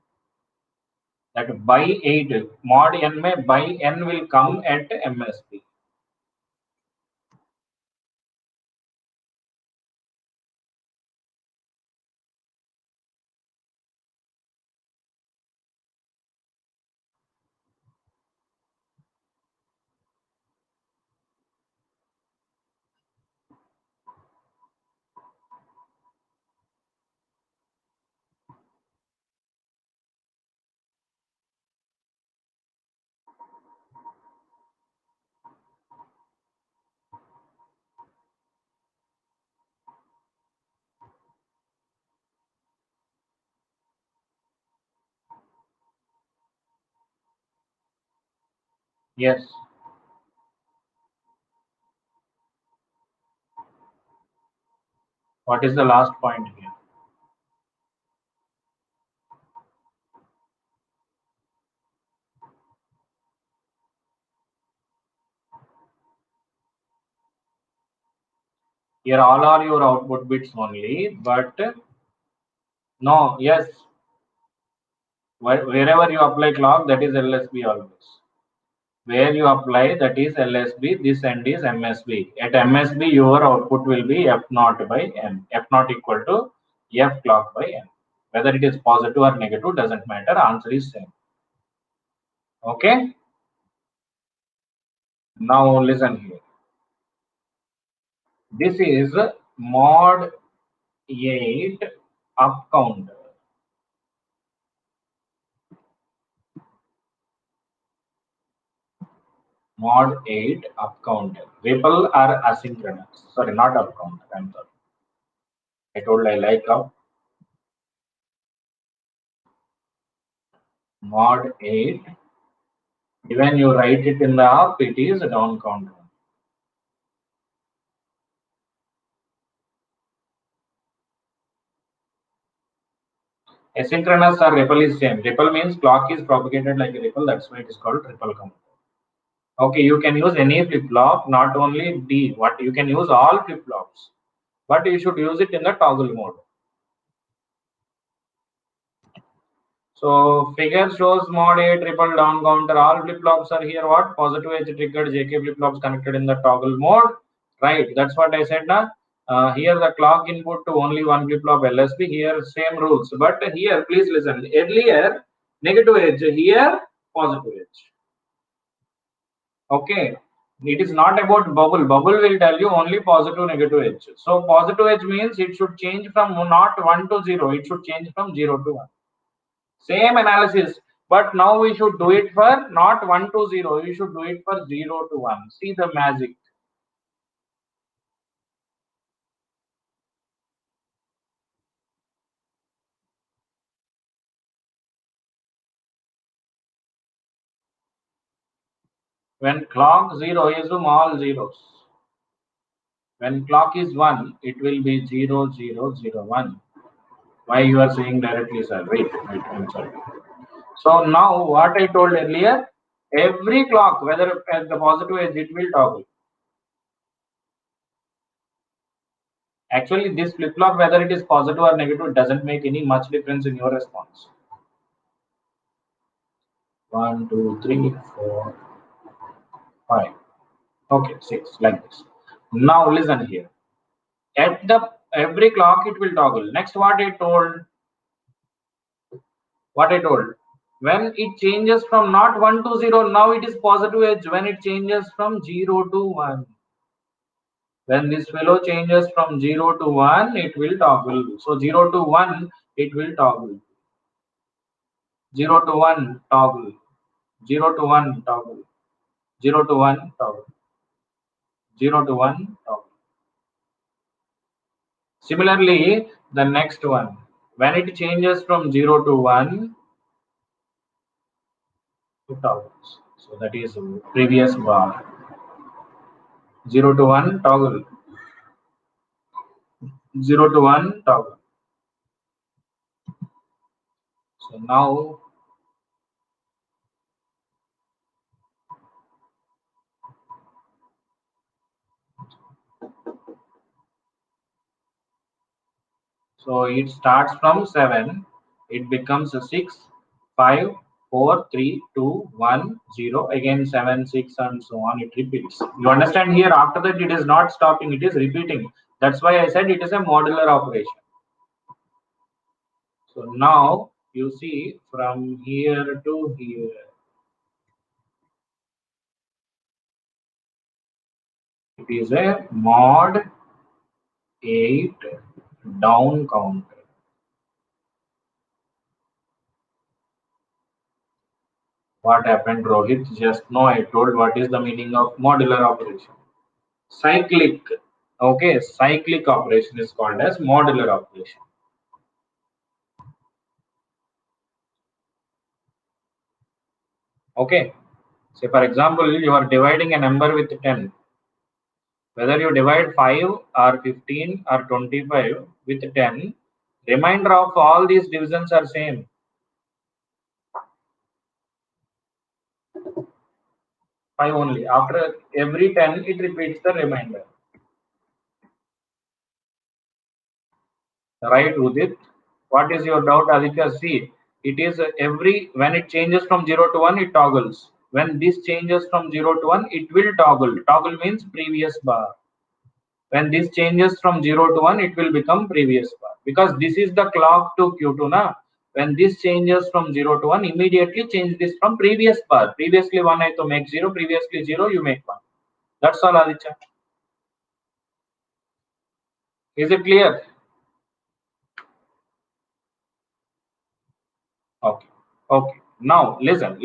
That by 8, mod n may by n will come at MSB. Yes. What is the last point here? Here all are your output bits only, but no, yes. Wherever you apply clock, that is LSB always. Where you apply, that is LSB, this end is MSB. At MSB, your output will be F naught by N. F naught equal to F clock by N. Whether it is positive or negative doesn't matter, answer is same. Okay? Now listen here. This is mod 8 up counter. Mod 8 up counter. Ripple are asynchronous. Sorry, not up counter. I'm sorry. I told I like up. Mod 8. When you write it in the up, it is a down counter. Asynchronous or ripple is same. Ripple means clock is propagated like a ripple. That's why it is called ripple counter. Okay, you can use any flip flop, not only D. What you can use all flip flops, but you should use it in the toggle mode. So figure shows mod 8 ripple down counter. All flip flops are here. What positive edge triggered JK flip flops connected in the toggle mode. Right. That's what I said. Now here the clock input to only one flip flop LSB. Here same rules. But here please listen. Earlier negative edge. Here positive edge. Okay. It is not about bubble. Bubble will tell you only positive negative edge. So positive edge means it should change from not 1 to 0. It should change from 0 to 1. Same analysis, but now we should do it for not 1 to 0. We should do it for 0 to 1. See the magic. When clock 0 is all zeros. When clock is 1, it will be 0, 0, 0, 1. Why you are saying directly, sir? Wait, I'm sorry. So now what I told earlier, every clock, whether at the positive edge, it will toggle. Actually, this flip flop, whether it is positive or negative, doesn't make any much difference in your response. 1, 2, 3, 4, 5. Okay, 6, like this. Now listen here. At the every clock it will toggle. Next, what I told, when it changes from not 1 to 0, now it is positive edge. When it changes from 0 to 1, when this fellow changes from 0 to 1, it will toggle. So 0 to 1, it will toggle. 0 to 1 toggle. 0 to 1 toggle. 0 to 1 toggle. 0 to 1 toggle. Similarly, the next one, when it changes from 0 to 1, it toggles. So that is previous bar. 0 to 1 toggle. 0 to 1 toggle. So now so it starts from 7, it becomes a 6, 5, 4, 3, 2, 1, 0, again 7, 6, and so on. It repeats. You understand here, after that it is not stopping, it is repeating. That's why I said it is a modular operation. So now you see from here to here. It is a mod 8 down counter. What happened, Rohit? Just now I told what is the meaning of modular operation. Cyclic. Okay, cyclic operation is called as modular operation. Okay. Say for example, you are dividing a number with 10. Whether you divide 5 or 15 or 25 with 10, remainder of all these divisions are same. 5 only. After every 10, it repeats the remainder. Right, Udit? What is your doubt, Aditya? See, it is when it changes from 0 to 1, it toggles. When this changes from 0 to 1, it will toggle. Toggle means previous bar. When this changes from 0 to 1, it will become previous bar. Because this is the clock to Q2 na. When this changes from 0 to 1, immediately change this from previous bar. Previously 1 I to make 0, previously 0, you make 1. That's all, Aditya. Is it clear? Okay. Okay. Now listen.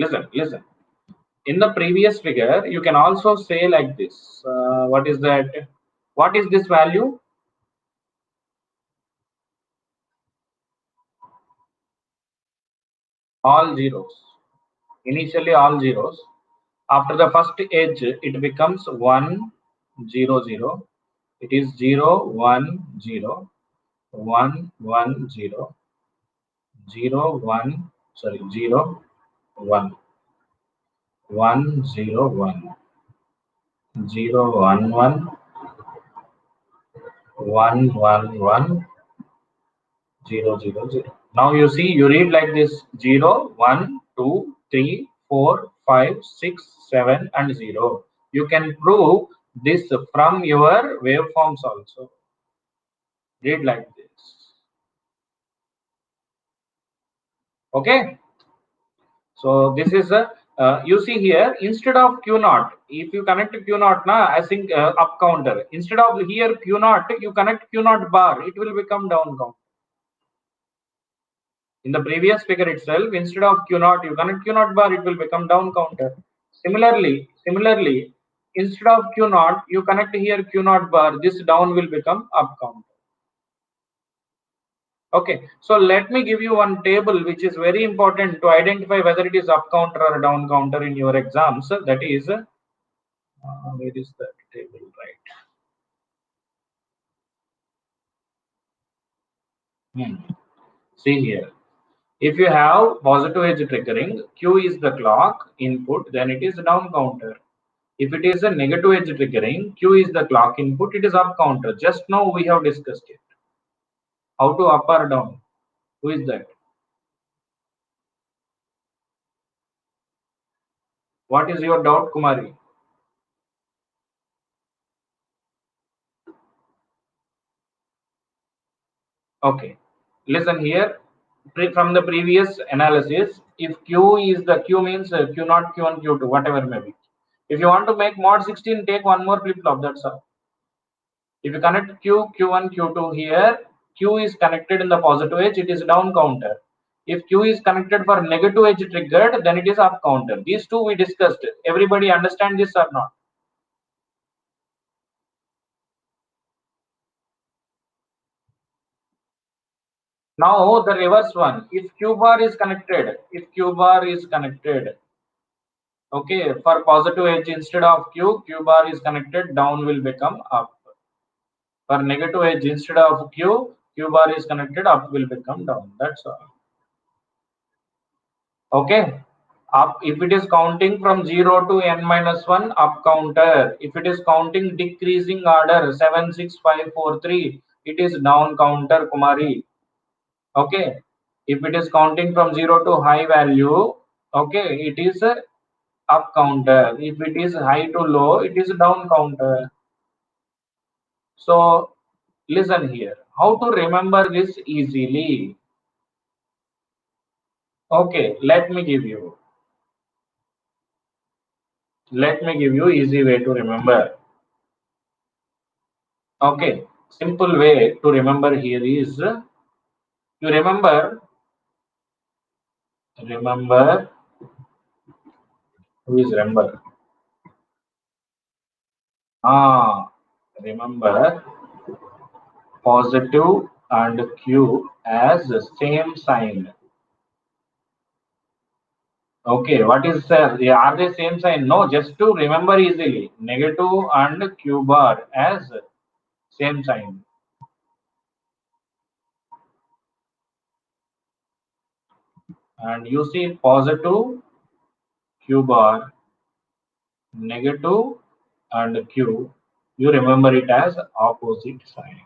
In the previous figure, you can also say like this. What is that? What is this value? all zeros. Initially all zeros. After the first edge, it becomes 1, 0, 0. It is 0, 1, 0, 1, 1, 0, 0, 1, sorry, 0, 1, 1, 0, 1, 0, 1, 1, 1, 1, 1, 0, 0, 0. Now you see, you read like this: 0, 1, 2, 3, 4, 5, 6, 7, and 0. You can prove this from your waveforms also. Read like this. Okay. So this is a you see here, instead of Q naught, if you connect Q naught na, I think up counter. Instead of here Q naught, you connect Q naught bar, it will become down counter. In the previous figure itself, instead of Q naught, you connect Q naught bar, it will become down counter. Similarly, instead of Q naught, you connect here Q naught bar, this down will become up counter. Okay, so let me give you one table which is very important to identify whether it is up counter or down counter in your exams. That is, where is that table, right? See here. If you have positive edge triggering, Q is the clock input, then it is down counter. If it is a negative edge triggering, Q is the clock input, it is up counter. Just now we have discussed it. How to up or down? Who is that? What is your doubt, Kumari? Okay. Listen here. From the previous analysis, if Q is the Q means Q0, Q1, Q2, whatever may be. If you want to make mod 16, take one more flip flop. That's all. If you connect Q, Q1, Q2 here, Q is connected in the positive edge, it is down counter. If Q is connected for negative edge triggered, then it is up counter. These two we discussed. Everybody understand this or not? Now the reverse one. If Q bar is connected, okay, for positive edge instead of Q bar is connected, down will become up. For negative edge instead of Q bar is connected, up will become down. That's all. Okay. Up, if it is counting from 0 to n minus 1, up counter. If it is counting decreasing order 7, 6, 5, 4, 3, it is down counter, Kumari. Okay. If it is counting from 0 to high value, okay, it is up counter. If it is high to low, it is down counter. So listen here. How to remember this easily? Okay, let me give you easy way to remember. Okay, simple way to remember here is, you remember who is remember? Remember positive and Q as the same sign. Okay, what is are they same sign? No, just to remember easily, negative and Q bar as same sign. And you see positive Q bar, negative and Q, you remember it as opposite sign.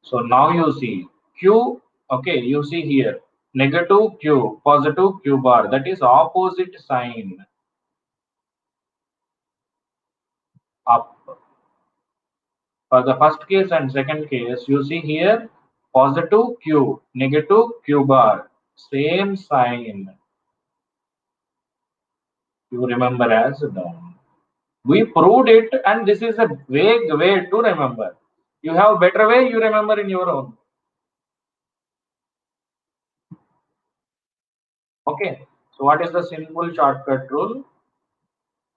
So now you see Q, okay, you see here negative Q, positive Q bar, that is opposite sign, up. For the first case and second case, you see here positive Q, negative Q bar, same sign. You remember as down. We proved it, and this is a vague way to remember. You have better way, you remember in your own. Okay. So what is the simple shortcut rule?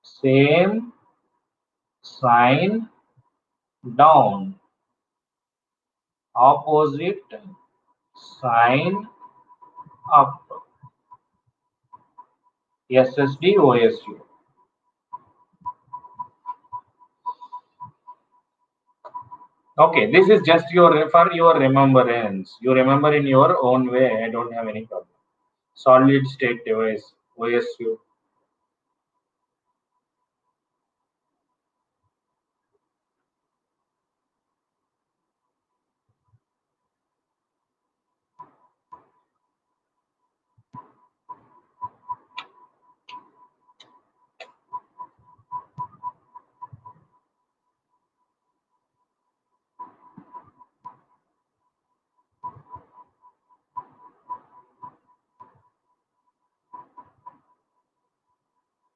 Same sign down, opposite sign up. SSD, OSU. Okay, this is just for your remembrance. You remember in your own way. I don't have any problem. Solid state device, OSU.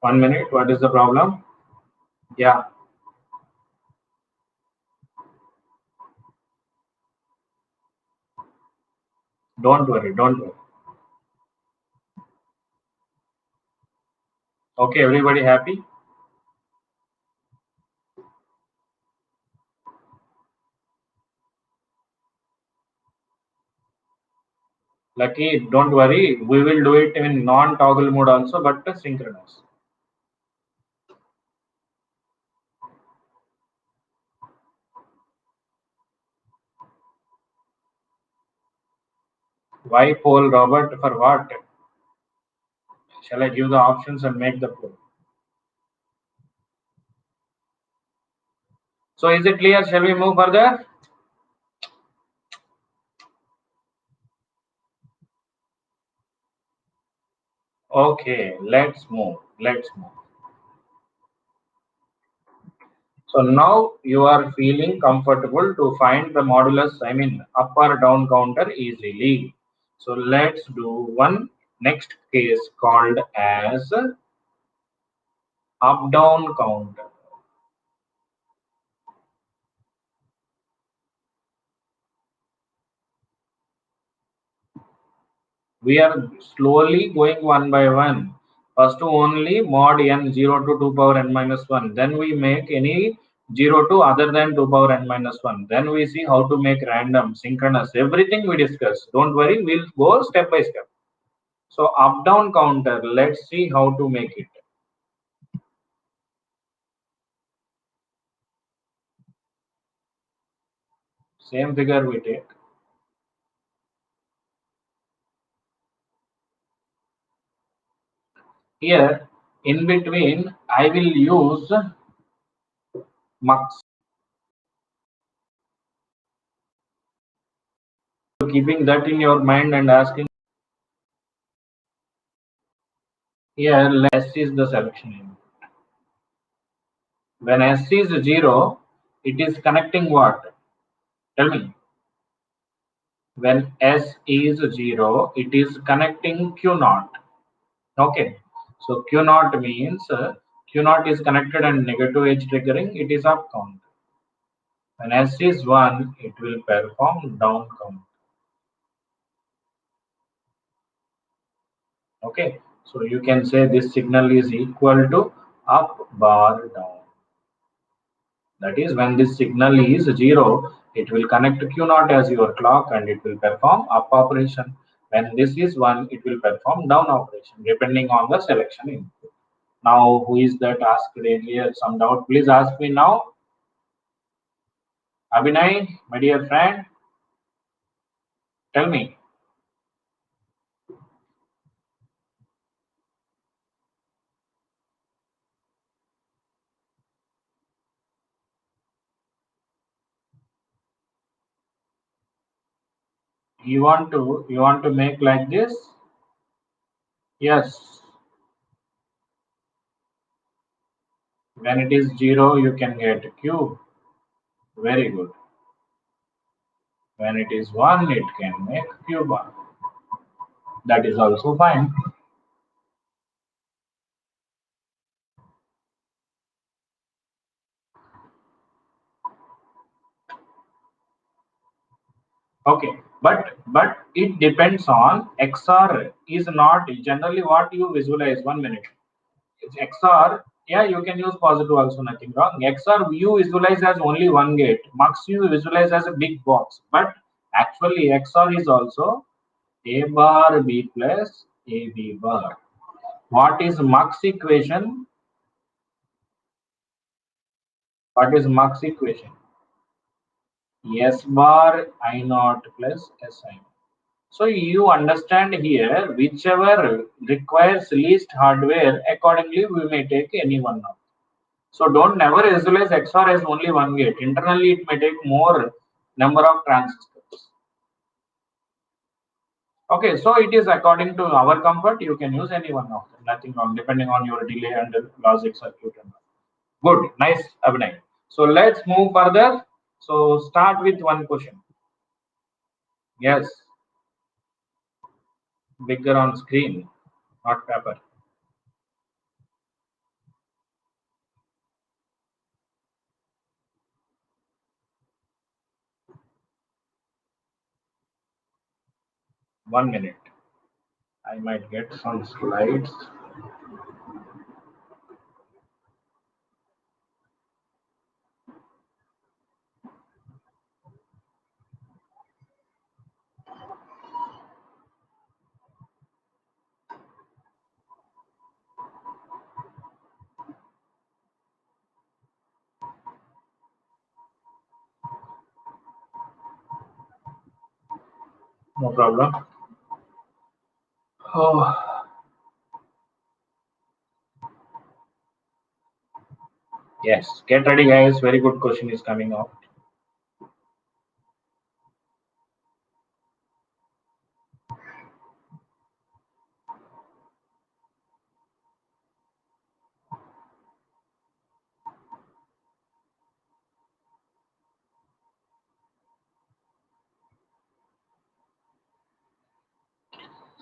One minute. What is the problem? Yeah. Don't worry. Don't worry. Okay, everybody happy? Lucky, don't worry. We will do it in non-toggle mode also, but synchronous. Why poll, Robert? For what? Shall I give the options and make the poll? So is it clear? Shall we move further? Okay, let's move. Let's move. So now you are feeling comfortable to find the modulus, I mean up or down counter easily. So let's do one next case called as up down counter. We are slowly going one by one. First only mod n 0 to 2 power n minus 1. Then we make any 0 to other than 2 power n minus 1. Then we see how to make random, synchronous, everything we discuss. Don't worry, we'll go step by step. So up down counter, let's see how to make it. Same figure we take. Here in between, I will use mux. Keeping that in your mind and asking here, S is the selection input. When S is 0, it is connecting what? Tell me. When S is 0, it is connecting Q0. Okay. So Q0 means Q0 is connected and negative edge triggering, it is up count. When S is 1, it will perform down count. Okay. So you can say this signal is equal to up bar down. That is, when this signal is 0, it will connect to Q0 as your clock and it will perform up operation. When this is 1, it will perform down operation depending on the selection input. Now, who is that asked earlier? Some doubt? Please ask me now. Abhinay, my dear friend, tell me. You want to make like this? Yes. When it is 0, you can get Q. Very good. When it is 1, it can make Q bar. That is also fine. Okay, but it depends on XOR is not generally what you visualize. 1 minute. It's XOR. Yeah, you can use positive also, nothing wrong. XOR you visualize as only one gate. Mux you visualize as a big box. But actually XOR is also A bar B plus AB bar. What is Mach's equation? What is Mach's equation? S bar I naught plus S I. So you understand here, whichever requires least hardware, accordingly we may take any one of. So don't never visualize XOR as only one gate. Internally, it may take more number of transistors. Okay, so it is according to our comfort. You can use any one of them. Nothing wrong, depending on your delay and logic circuit. Good, nice, Abhinay. So let's move further. So start with one question. Yes, bigger on screen, not paper. One minute. I might get some slides. No problem. Oh, yes. Get ready, guys. Very good question is coming out.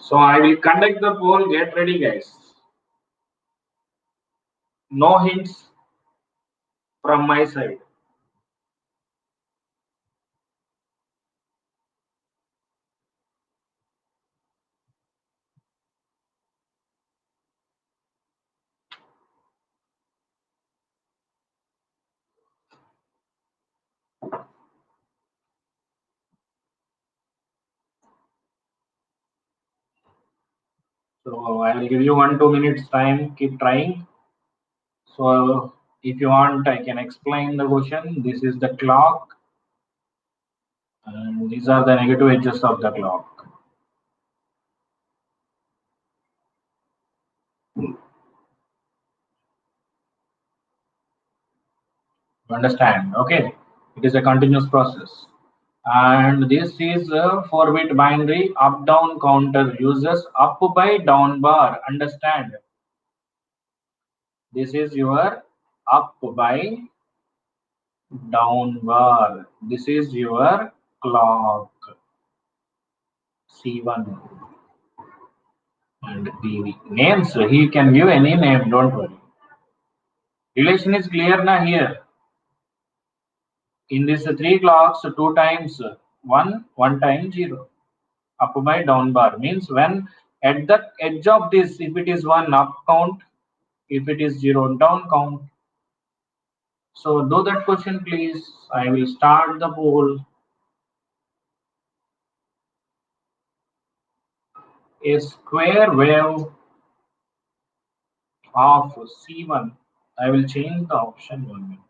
So I will conduct the poll. Get ready, guys. No hints from my side. So I will give you 1-2 minutes time. Keep trying. So if you want, I can explain the question. This is the clock, and these are the negative edges of the clock. Understand? Okay. It is a continuous process. And this is a 4-bit binary up down counter uses up by down bar. Understand? This is your up by down bar. This is your clock C1 and PV. Names, he can give any name, don't worry. Relation is clear now here. In this three clocks, 2 times 1, 1 times 0. Up by down bar means when at the edge of this, if it is 1 up count, if it is 0 down count. So do that question please. I will start the poll. A square wave of C1. I will change the option 1 minute.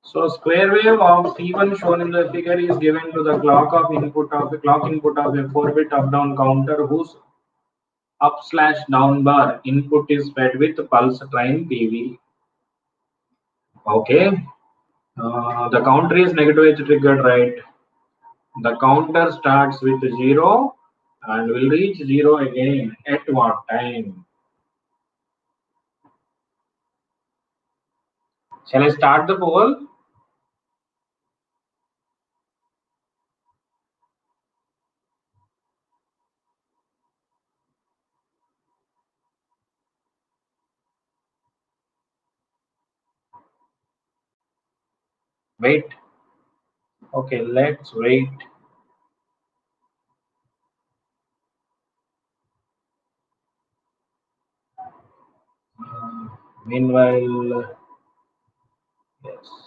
So square wave of C1 shown in the figure is given to the clock input of a 4-bit up down counter whose up/down bar input is fed with pulse train PV. Okay. The counter is negative edge triggered, right? The counter starts with 0 and will reach 0 again at what time? Shall I start the poll? Wait. Okay, let's wait. Meanwhile, yes.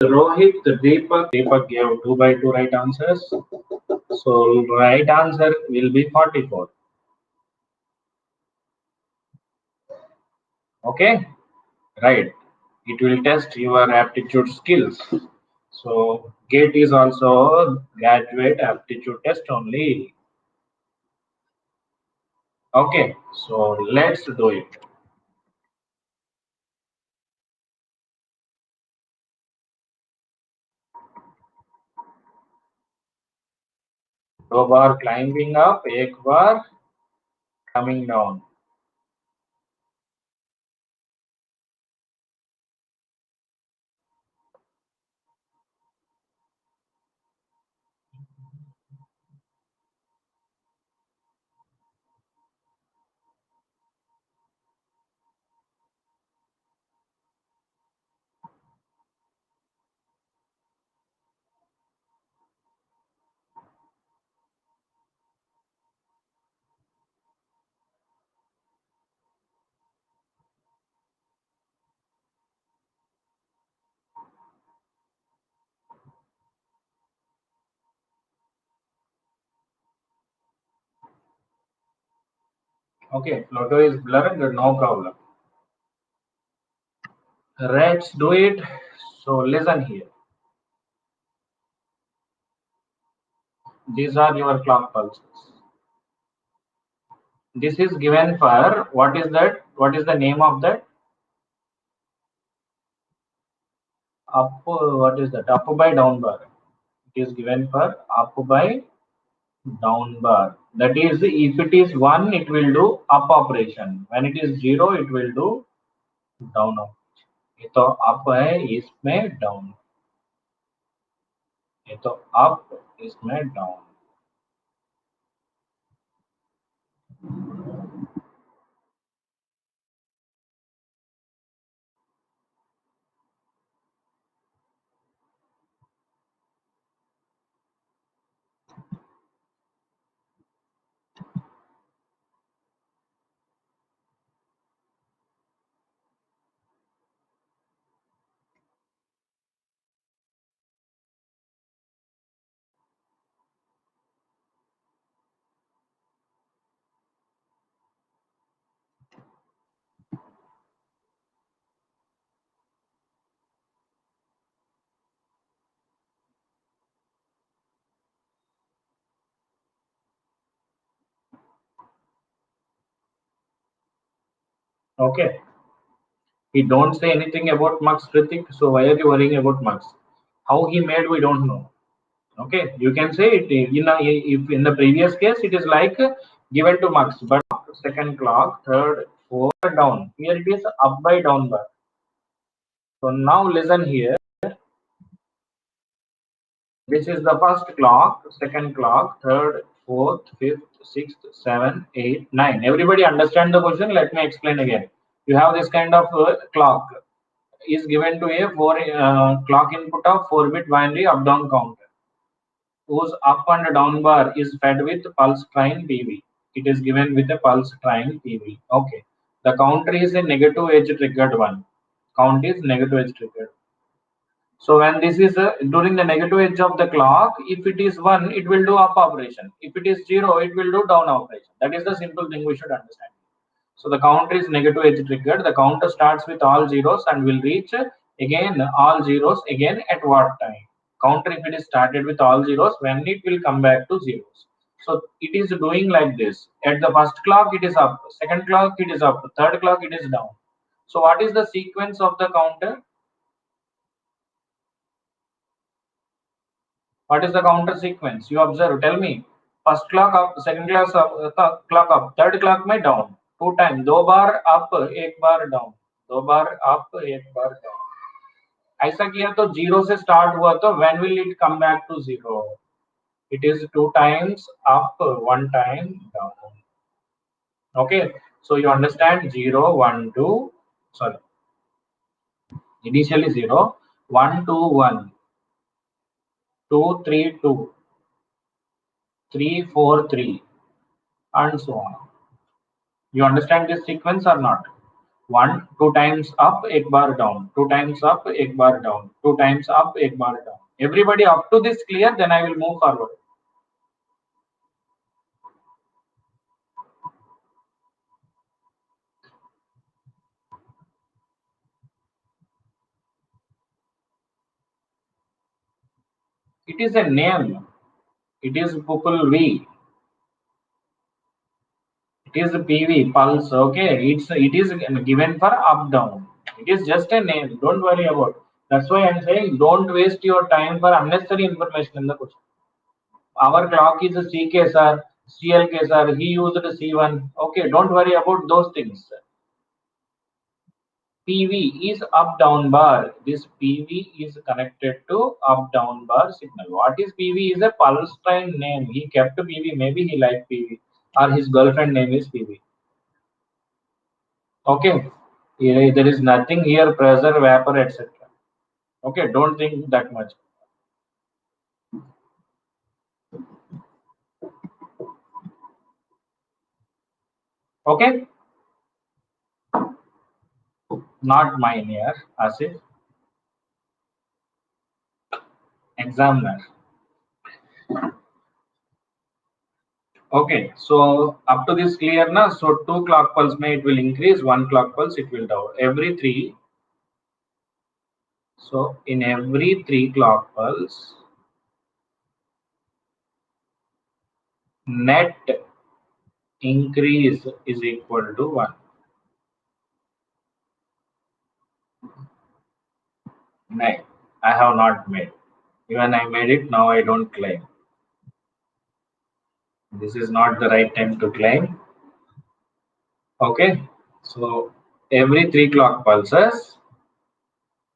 Rohit, Deepak gave 2 by 2 right answers. So right answer will be 44. Okay, right. It will test your aptitude skills. So GATE is also graduate aptitude test only. Okay, so let's do it. दो बार climbing up, एक बार coming down. Okay, Pluto is blurred, no problem. Let's do it. So listen here. These are your clock pulses. This is given for what is that? What is the name of that? Up. What is that? Up by down bar. It is given for up by down bar. That is, if it is 1, it will do up operation. When it is 0, it will do down operation. ये तो up है, इसमें down. ये तो up, इसमें down. Okay. He don't say anything about Mux, Kritik. So why are you worrying about Mux? How he made, we don't know. Okay, you can say it if in the previous case it is like given to Mux, but second clock, third, fourth down. Here it is up by down bar. So now listen here. This is the first clock, second clock, third, fourth, fifth, sixth, seventh, eighth, nine. Everybody understand the question? Let me explain again. You have this kind of clock is given to a clock input of 4-bit binary up down counter, whose up and down bar is fed with pulse train PV. It is given with a pulse train PV. Okay. The counter is a negative edge triggered one. Count is negative edge triggered. So when this is during the negative edge of the clock, if it is 1, it will do up operation. If it is 0, it will do down operation. That is the simple thing we should understand. So the counter is negative edge triggered. The counter starts with all zeros and will reach again all zeros again at what time? Counter, if it is started with all zeros, when it will come back to zeros. So it is doing like this. At the first clock it is up, second clock it is up, third clock it is down. So what is the sequence of the counter? What is the counter sequence? You observe, tell me. First clock up, second clock up, third clock में down. 2 times. 2 बार up, 1 बार down. 2 बार up, 1 बार down. ऐसा किया तो 0 से start हुआ तो when will it come back to 0? It is 2 times up, 1 time down. Okay. So you understand 0, 1, 2. Sorry. Initially 0, 1, 2, 1. 2, 3, 2. 3, 4, 3. And so on. You understand this sequence or not? 1, 2 times up, 1 bar down. 2 times up, 1 bar down. 2 times up, 1 bar down. Everybody up to this clear? Then I will move forward. It is a name. It is Pupil V. It is PV pulse. Okay, it is given for up down. It is just a name. Don't worry about it. That's why I'm saying don't waste your time for unnecessary information in the question. Our clock is a CK sir, CLK sir. He used a C1. Okay, don't worry about those things. PV is up down bar. This PV is connected to up down bar signal. What is PV? Is a pulse train name. He kept PV. Maybe he liked PV, or his girlfriend name is PV. Okay, yeah, there is nothing here, pressure, vapor, etc. Okay, don't think that much. Okay, not mine here, Asif. Examiner. Okay, so up to this clear na? So 2 clock pulse may it will increase, 1 clock pulse it will down. Every 3. So in every 3 clock pulse, net increase is equal to 1. No, I have not made. Even I made it, now I don't claim. This is not the right time to claim. Okay, so every 3 clock pulses,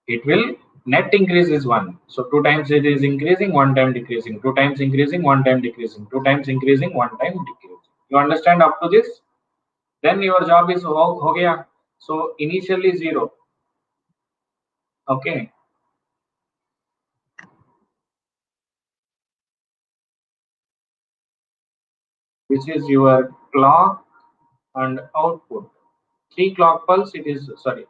it will net increase is 1. So 2 times it is increasing, 1 time decreasing, 2 times increasing, 1 time decreasing, 2 times increasing, 1 time decreasing. You understand up to this? Then your job is ho gaya. So initially 0. Okay. Which is your clock and output. 3 clock pulse, it is, sorry,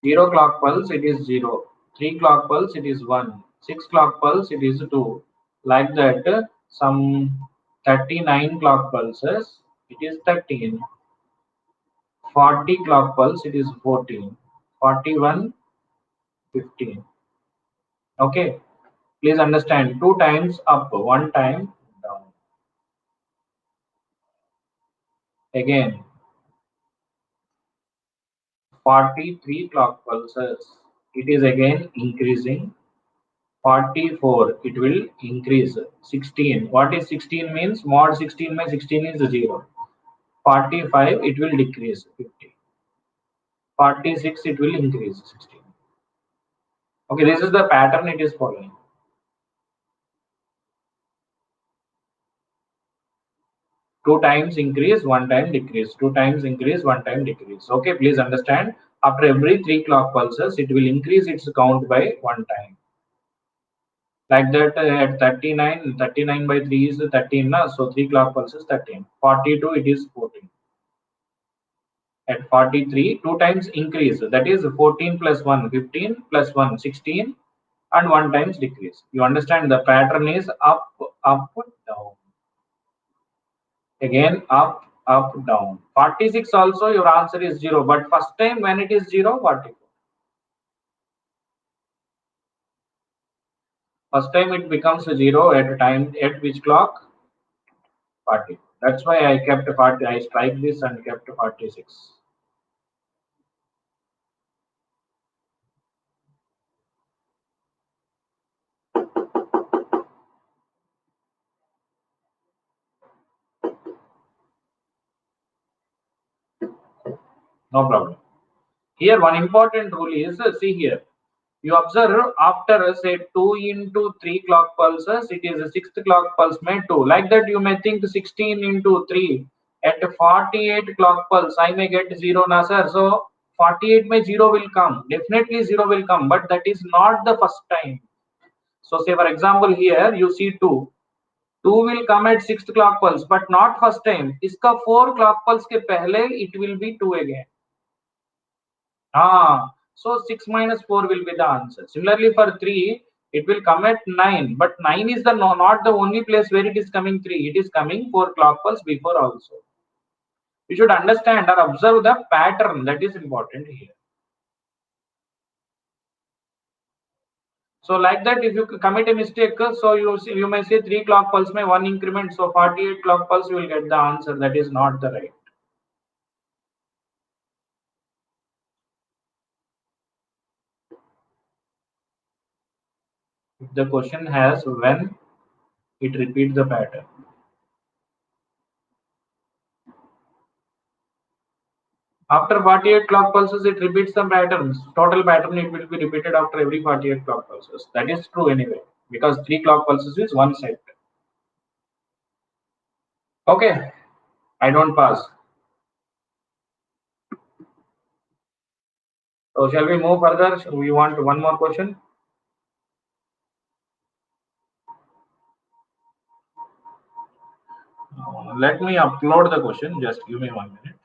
0 clock pulse, it is 0. 3 clock pulse, it is 1. 6 clock pulse, it is 2. Like that, some 39 clock pulses, it is 13. 40 clock pulse, it is 14. 41, 15. Okay, please understand 2 times up, 1 time down. Again, 43 clock pulses, it is again increasing. 44, it will increase. 16, what is 16 means? Mod 16 by 16 is 0. 45, it will decrease. 50. 46, it will increase. 16. Okay, this is the pattern it is following. 2 times increase, 1 time decrease. 2 times increase, 1 time decrease. Okay, please understand. After every 3 clock pulses, it will increase its count by 1 time. Like that, at 39, 39 by 3 is 13. So 3 clock pulses 13. 42, it is 14. At 43, 2 times increase, that is 14 plus 1, 15 plus 1, 16, and 1 times decrease. You understand the pattern is up, up, down. Again up, up, down. 46 also your answer is 0, but first time when it is 0, what it? First time it becomes a 0 at a time at which clock? 40. That's why I kept 40. I strike this and kept 46. No problem. Here one important rule is, see here. You observe after say 2 into 3 clock pulses, it is a 6th clock pulse made 2. Like that you may think 16 into 3. At 48 clock pulse, I may get 0 na sir. So 48 may 0 will come. Definitely 0 will come, but that is not the first time. So say for example here you see 2. 2 will come at 6th clock pulse, but not first time. Iska 4 clock pulse ke pehle it will be 2 again. So 6 minus 4 will be the answer. Similarly for 3, it will come at 9, but 9 is the not the only place where it is coming 3. It is coming 4 clock pulse before also. You should understand or observe the pattern, that is important here. So like that, if you commit a mistake, so you may say 3 clock pulse may 1 increment, so 48 clock pulse you will get the answer. That is not the right. If the question has when, it repeats the pattern. After 48 clock pulses, it repeats the patterns. Total pattern it will be repeated after every 48 clock pulses. That is true anyway, because 3 clock pulses is one set. Okay, I don't pass. So shall we move further? We want one more question. Let me upload the question. Just give me 1 minute.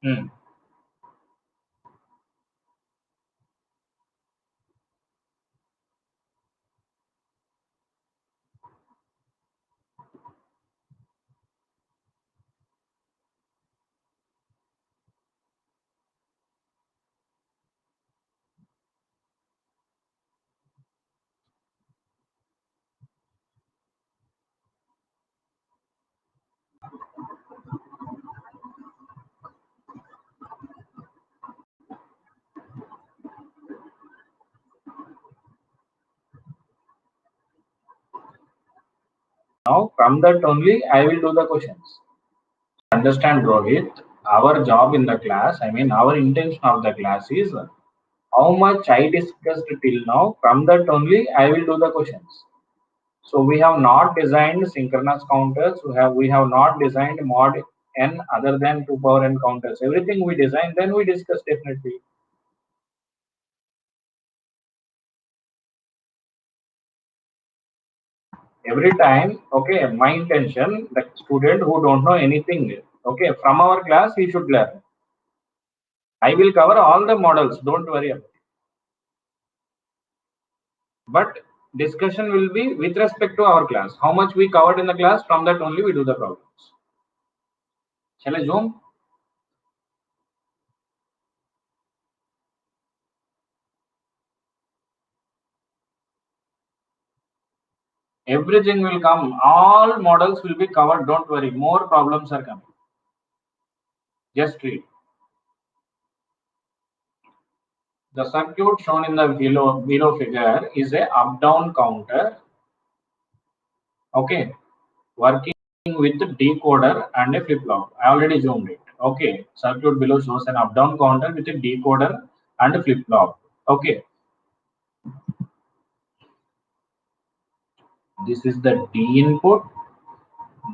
Hmm. Now from that only I will do the questions. Understand, Rohit, our job in the class, I mean our intention of the class is how much I discussed till now. From that only I will do the questions. So we have not designed synchronous counters. We have not designed mod n other than 2 power n counters. Everything we design, then we discuss definitely. Every time, okay, my intention, the student who don't know anything, okay, from our class he should learn. I will cover all the models, don't worry about it. But discussion will be with respect to our class. How much we covered in the class, from that only we do the problems. Shall I zoom? Everything will come. All models will be covered. Don't worry. More problems are coming. Just read. The circuit shown in the below figure is a up-down counter. Okay, working with the decoder and a flip-flop. I already zoomed it. Okay, circuit below shows an up-down counter with a decoder and a flip-flop. Okay, this is the D input.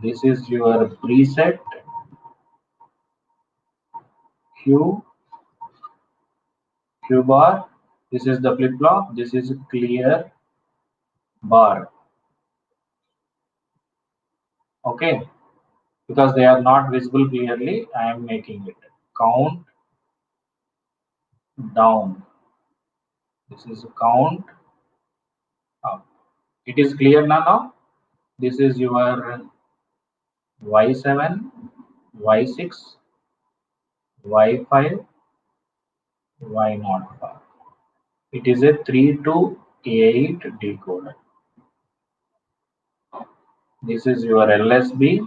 This is your preset Q bar. This is the flip-flop. This is clear bar. Okay, because they are not visible clearly, I am making it count down. This is count up. It is clear now. This is your Y7, Y6, Y5, Y05. It is a 3 to 8 decoder. This is your LSB,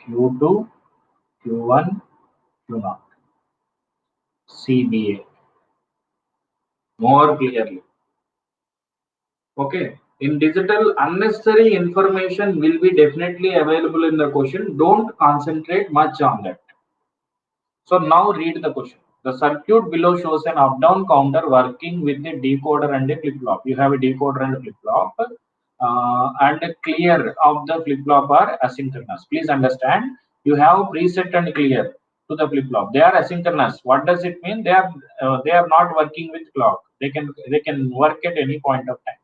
Q2, Q1, Q0, CBA. More clearly. Okay. In digital, unnecessary information will be definitely available in the question. Don't concentrate much on that. So now read the question. The circuit below shows an up-down counter working with a decoder and a flip-flop. You have a decoder and a flip-flop, and a clear of the flip-flop are asynchronous. Please understand, you have preset and clear to the flip-flop. They are asynchronous. What does it mean? They are not working with clock. They can work at any point of time.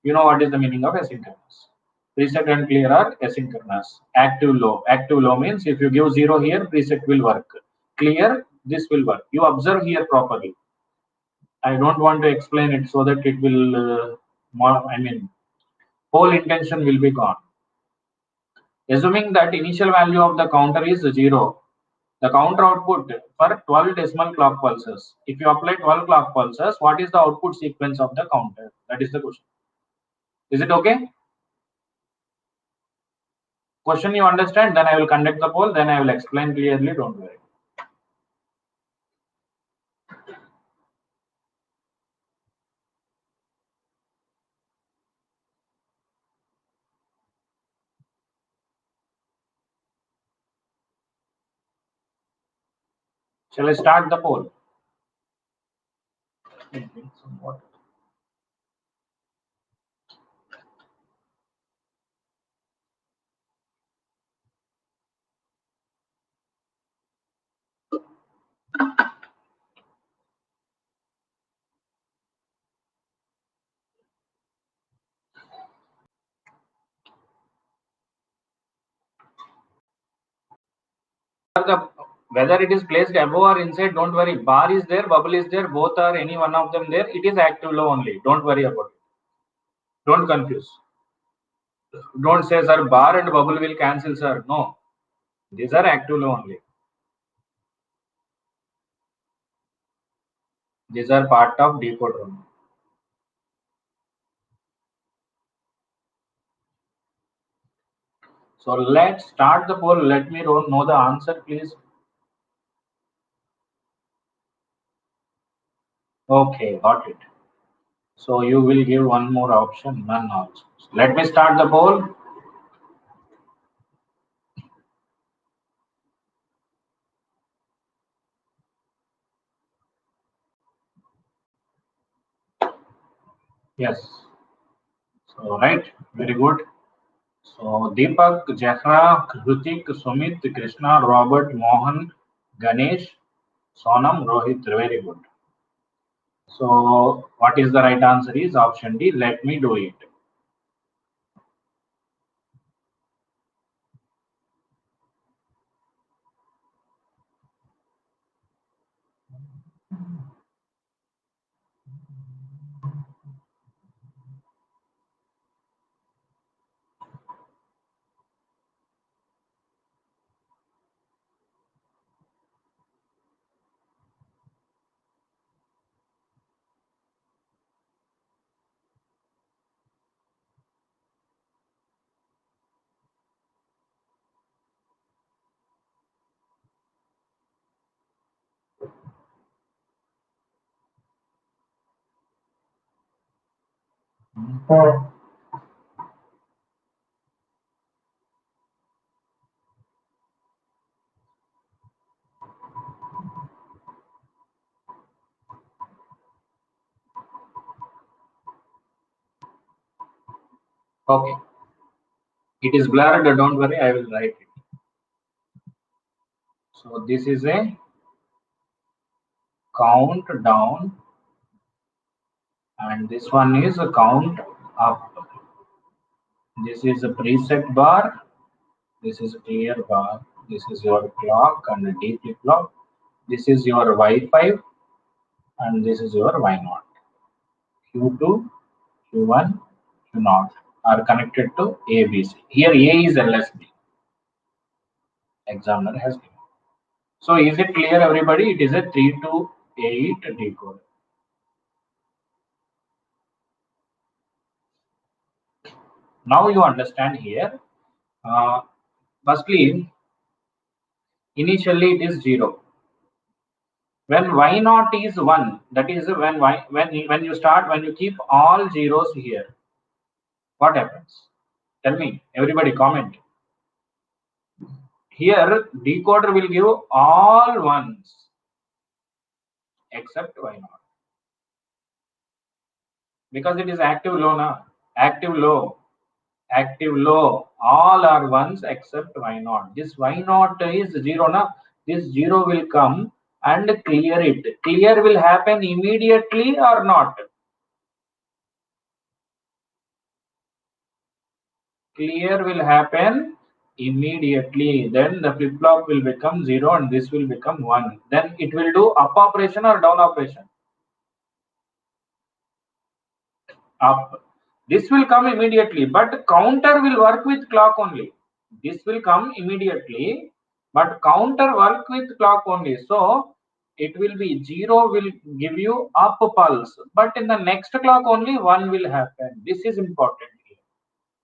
You know what is the meaning of asynchronous? Preset and clear are asynchronous. Active low. Active low means if you give 0 here, preset will work. Clear, this will work. You observe here properly. I don't want to explain it so that it will, whole intention will be gone. Assuming that initial value of the counter is 0, the counter output for 12 decimal clock pulses. If you apply 12 clock pulses, what is the output sequence of the counter? That is the question. Is it okay? Question you understand, then I will conduct the poll, then I will explain clearly, don't worry. Shall I start the poll? Some water. Whether it is placed above or inside, don't worry. Bar is there, bubble is there, both are any one of them there. It is active low only. Don't worry about it. Don't confuse. Don't say, sir, bar and bubble will cancel, sir. No. These are active low only. These are part of decoder only. So let's start the poll. Let me know the answer, please. Okay, got it. So you will give one more option, none also. Let me start the poll. Yes. So right, very good. So Deepak, Jahra, Hrutik, Sumit, Krishna, Robert, Mohan, Ganesh, Sonam, Rohit, very good. So what is the right answer is option D. Let me do it. Okay, it is blurred, don't worry, I will write it. So this is a count down and this one is a count up. This is a preset bar, this is a clear bar, this is your clock and a D flip flop, this is your Y5 and this is your Y0. Q2, Q1, Q0 are connected to ABC. Here A is LSB. Examiner has given. So is it clear, everybody? It is a 3 to 8 decoder. Now you understand here. Firstly, initially it is 0. When Y0 is 1, that is when you start, when you keep all zeros here, what happens? Tell me, everybody comment. Here decoder will give all ones except Y0 because it is active low now. Active low, all are ones except Y0. This Y0 is 0 now. This 0 will come and clear it. Clear will happen immediately or not? Clear will happen immediately. Then the flip flop will become 0 and this will become 1. Then it will do up operation or down operation? Up. This will come immediately, but counter will work with clock only. This will come immediately, but counter work with clock only. So it will be 0 will give you up pulse, but in the next clock only 1 will happen. This is important here.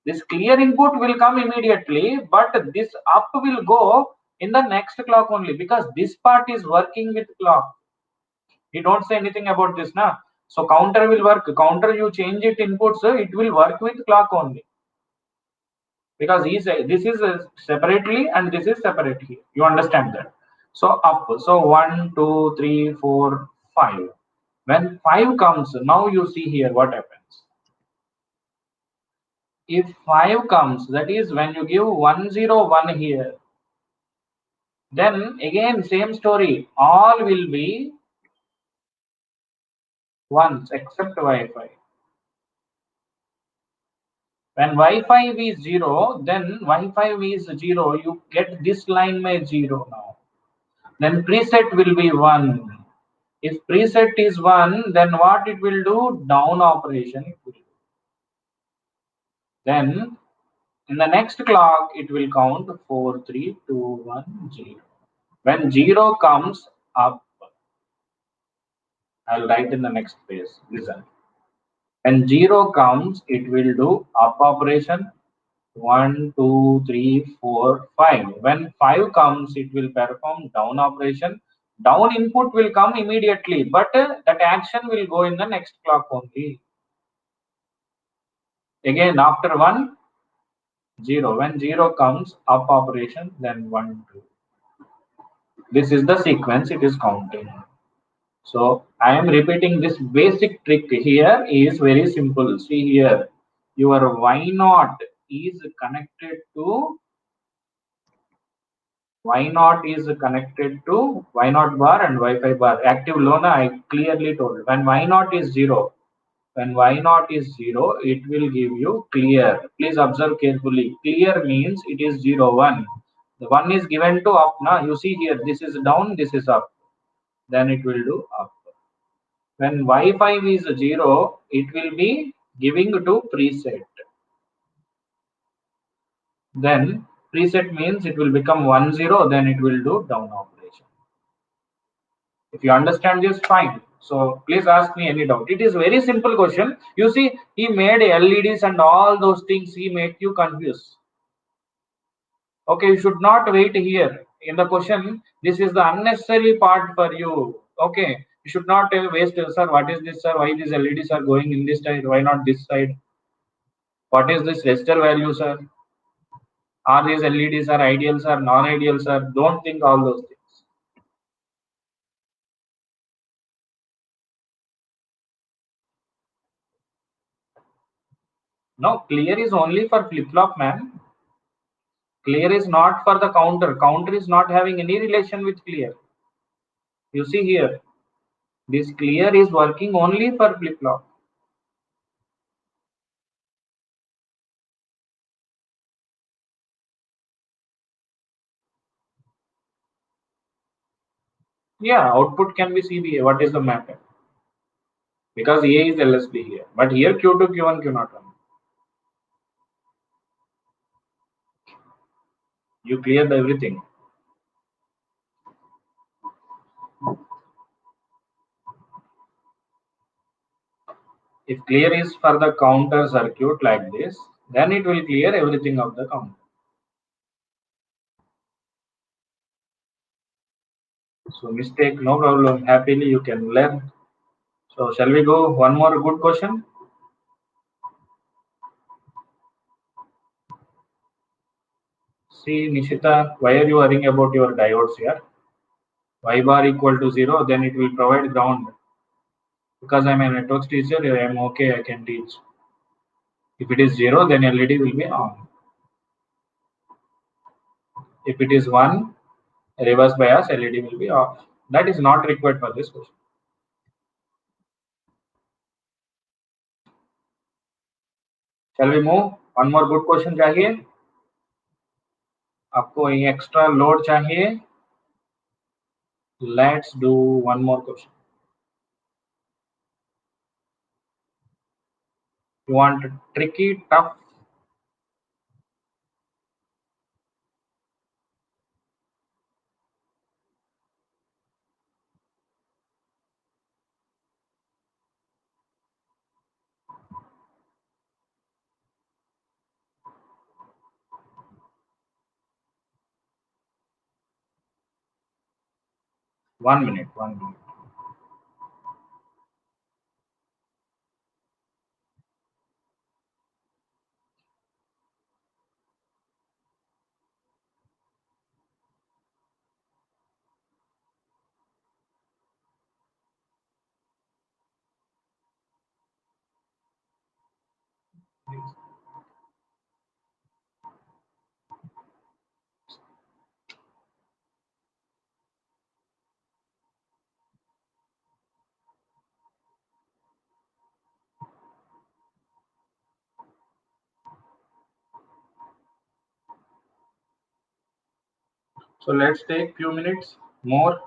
This clear input will come immediately, but this up will go in the next clock only because this part is working with clock. We don't say anything about this now. So counter will work. Counter you change it inputs, it will work with clock only because this is separately and this is separate here. You understand that? So up. So 1, 2, 3, 4, 5. When 5 comes, now you see here what happens. If 5 comes, that is when you give 1, 0, 1 here, then again same story. All will be ones except Wi-Fi. When Wi-Fi is 0, then Wi-Fi is 0. You get this line by 0 now. Then preset will be 1. If preset is 1, then what it will do? Down operation it will do. Then in the next clock, it will count 4, 3, 2, 1, 0. When 0 comes up, I'll write in the next page. Listen. When 0 comes, it will do up operation 1, 2, 3, 4, 5. When 5 comes, it will perform down operation. Down input will come immediately, but that action will go in the next clock only. Again, after 1, 0. When 0 comes, up operation, then 1, 2. This is the sequence it is counting. So I am repeating this basic trick here is very simple. See here, your Y0 is connected to Y0 is connected to Y0 bar and Wi-Fi bar. Active low, I clearly told. When Y0 is 0, when Y0 is 0, it will give you clear. Please observe carefully. Clear means it is 0, 1. The 1 is given to up. Now you see here, this is down, this is up. Then it will do up. When Wi-Fi is 0, it will be giving to preset. Then preset means it will become 1, 0, then it will do down operation. If you understand this, fine. So please ask me any doubt. It is very simple question. You see, he made LEDs and all those things. He make you confused. Okay, you should not wait here in the question. This is the unnecessary part for you. Okay, you should not waste. Sir, what is this? Sir, why these LEDs are going in this side? Why not this side? What is this resistor value, sir? Are these LEDs are ideal, sir? Non-ideal, sir? Don't think all those things. No, clear is only for flip-flop, man. Clear is not for the counter. Counter is not having any relation with clear. You see here, this clear is working only for flip-flop. Yeah, output can be CBA. What is the mapping? Because A is LSB here. But here Q2, Q1, Q not run. You cleared everything. If clear is for the counter circuit like this, then it will clear everything of the counter. So mistake, no problem. Happily you can learn. So shall we go one more good question? See Nishita, why are you worrying about your diodes here? Y bar equal to 0, then it will provide ground. Because I'm a network teacher, I'm okay, I can teach. If it is 0, then LED will be on. If it is 1, reverse bias LED will be off. That is not required for this question. Shall we move? One more good question चाहिए? आपको ये extra load चाहिए? Let's do one more question. You want tricky, tough? One minute, 1 minute. So let's take few minutes more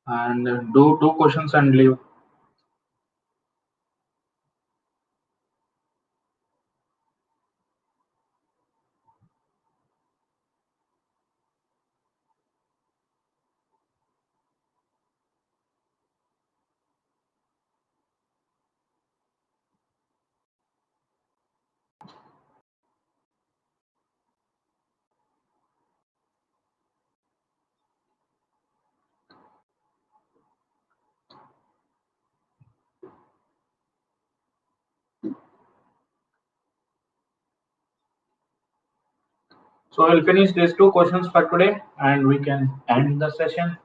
and do 2 questions and leave. So we'll finish these 2 questions for today and we can end the session.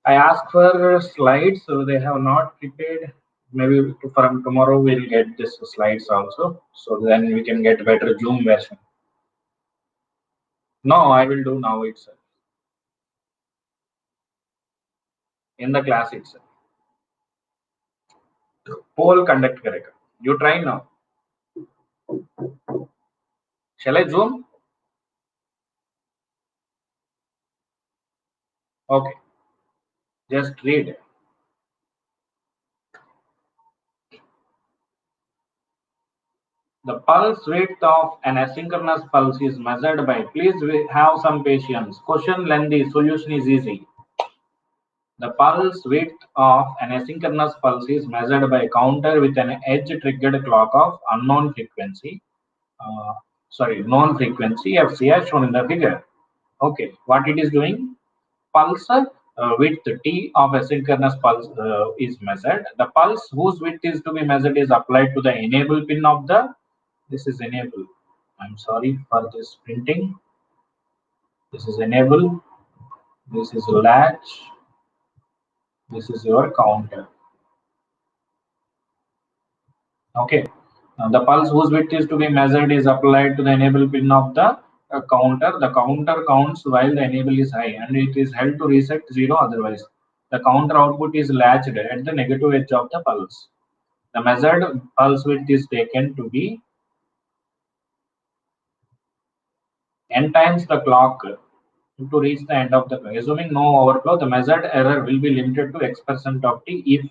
I asked for slides, so they have not prepared. Maybe from tomorrow we'll get this slides also, so then we can get better Zoom version. No, I will do now itself. In the class itself. Poll conduct करेगा. You try now. Shall I Zoom? Okay. Just read. The pulse width of an asynchronous pulse is measured by. Please have some patience. Question lengthy. Solution is easy. The pulse width of an asynchronous pulse is measured by a counter with an edge-triggered clock of unknown frequency. Known frequency FC as shown in the figure. Okay, what it is doing? Pulse width T of asynchronous pulse is measured. The pulse whose width is to be measured is applied to the enable pin of the, this is enable. I'm sorry for this printing. This is enable. This is latch. This is your counter. Okay. The pulse whose width is to be measured is applied to the enable pin of the counter. The counter counts while the enable is high and it is held to reset 0 otherwise. The counter output is latched at the negative edge of the pulse. The measured pulse width is taken to be n times the clock to reach the end of the clock. Assuming no overflow, the measured error will be limited to X% of T if.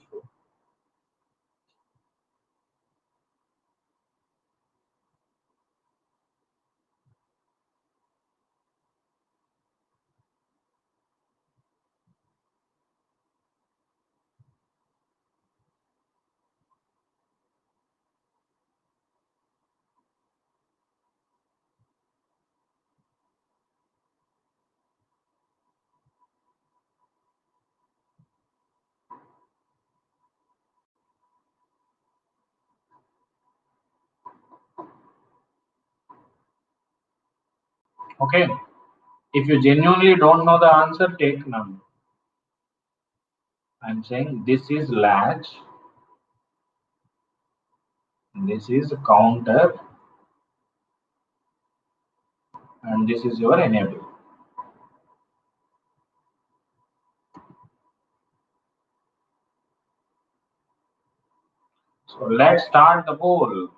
Okay. If you genuinely don't know the answer, take none. I'm saying this is latch, this is counter, and this is your enable. So let's start the poll.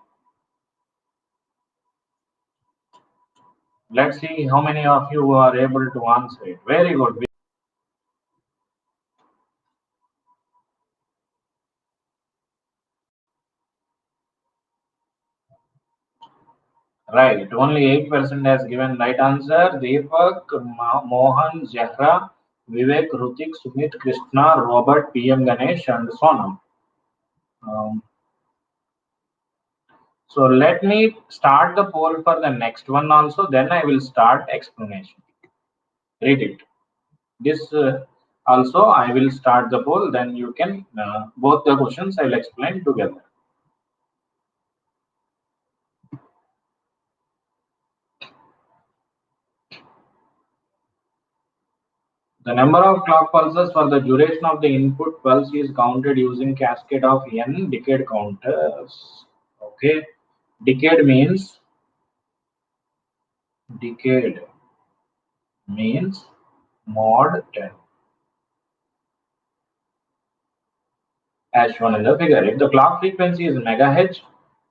Let's see how many of you are able to answer it. Very good. Right. Only 8% has given right answer. Deepak, Mohan, Zahra, Vivek, Rutik, Sumit, Krishna, Robert, PM Ganesh, and Sonam. So let me start the poll for the next one also. Then I will start explanation. Read it. This also I will start the poll. Then you can both the questions I will explain together. The number of clock pulses for the duration of the input pulse is counted using cascade of n decade counters. Okay, decade means mod 10 as shown in the figure. If the clock frequency is megahertz,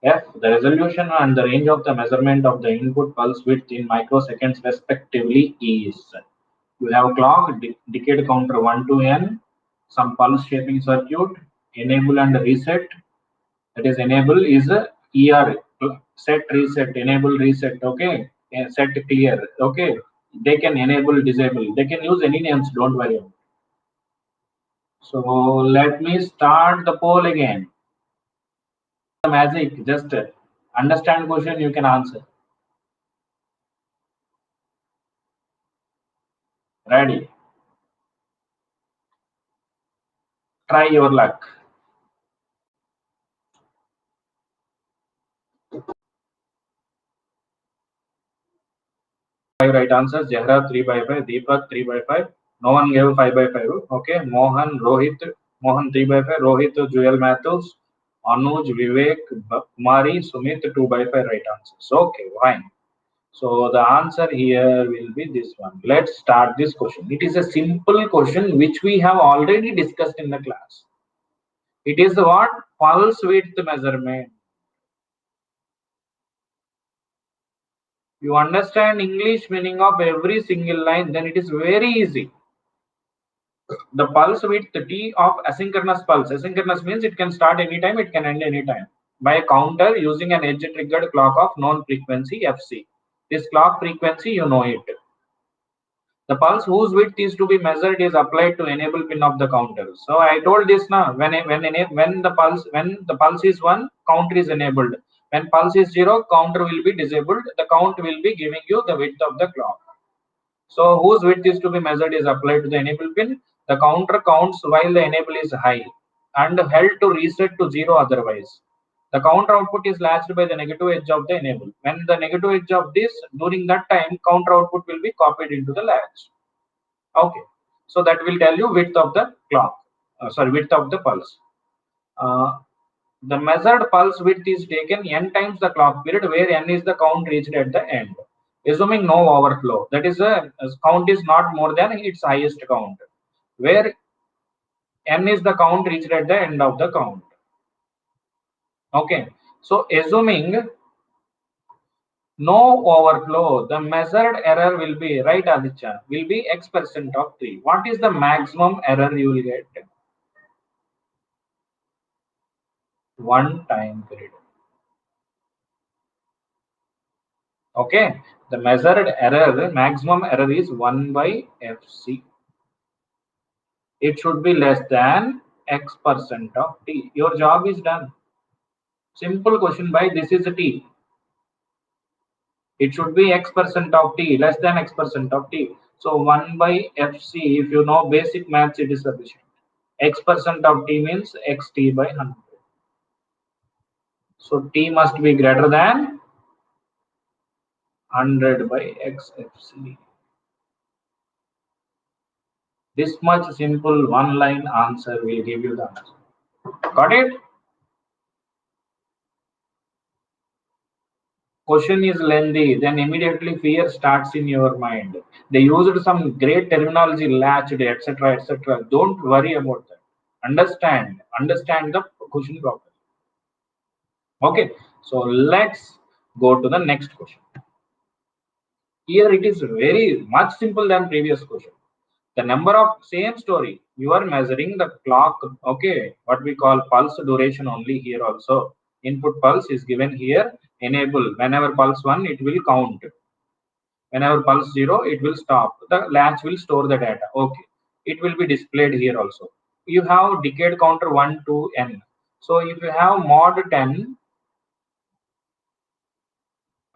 f the resolution and the range of the measurement of the input pulse width in microseconds respectively is. You have clock, decade counter 1 to n, some pulse shaping circuit, enable and reset. That is enable is a ER, set reset, enable reset, okay, set clear, okay. They can enable, disable, they can use any names, don't worry. So let me start the poll again. The magic, just understand question, you can answer. Ready? Try your luck. Five right answers. Zahra 3 by 5, Deepak 3 by 5. No one gave 5 by 5. Okay. Mohan 3 by 5. Rohit, Joel Matthews, Anuj, Vivek, Kumari, Sumit 2 by 5 right answers. Okay, fine. So the answer here will be this one. Let's start this question. It is a simple question which we have already discussed in the class. It is what? Pulse width measurement. You understand English meaning of every single line, then it is very easy. The pulse width T of asynchronous pulse. Asynchronous means it can start anytime, it can end anytime. By a counter using an edge triggered clock of known frequency FC. This clock frequency, you know it. The pulse whose width is to be measured is applied to enable pin of the counter. So I told this now. When the pulse is 1, counter is enabled. When pulse is 0, counter will be disabled. The count will be giving you the width of the clock. So whose width is to be measured is applied to the enable pin. The counter counts while the enable is high and held to reset to 0 otherwise. The counter output is latched by the negative edge of the enable. When the negative edge of this, during that time, counter output will be copied into the latch. Okay, so that will tell you width of the clock, width of the pulse. The measured pulse width is taken n times the clock period, where n is the count reached at the end, assuming no overflow. That is, a count is not more than its highest count, where n is the count reached at the end of the count. Okay, so assuming no overflow, the measured error will be, right Aditya, will be x% of 3. What is the maximum error you will get? One time period. Okay, the measured error, maximum error is 1 by fc. It should be less than x% of t. Your job is done. Simple question by this is t. It should be x% of t, less than x% of t. So 1 by fc, if you know basic maths, it is sufficient. X% of t means xt by 100. So t must be greater than 100 by xfc. This much simple one line answer will give you the answer. Got it? Question is lengthy, then immediately fear starts in your mind. They used some great terminology, latched, etc., etc. Don't worry about that. Understand the question properly. Okay, so let's go to the next question. Here it is very much simple than previous question. The number of same story, you are measuring the clock. Okay, what we call pulse duration only here also. Input pulse is given here. Enable, whenever pulse 1, it will count. Whenever pulse 0, it will stop. The latch will store the data. Okay, it will be displayed here also. You have decade counter 1 to n. So if you have mod 10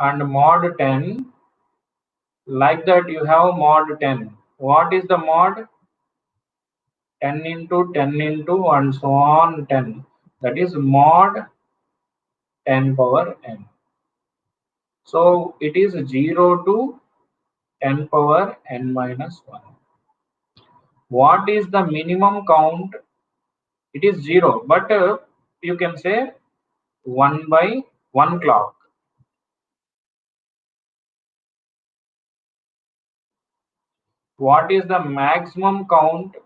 and mod 10, like that you have mod 10. What is the mod? 10 into 10 into and so on 10. That is mod 10 power n. So it is 0 to 10 power n minus 1. What is the minimum count? It is 0, but you can say 1 by 1 clock. What is the maximum count?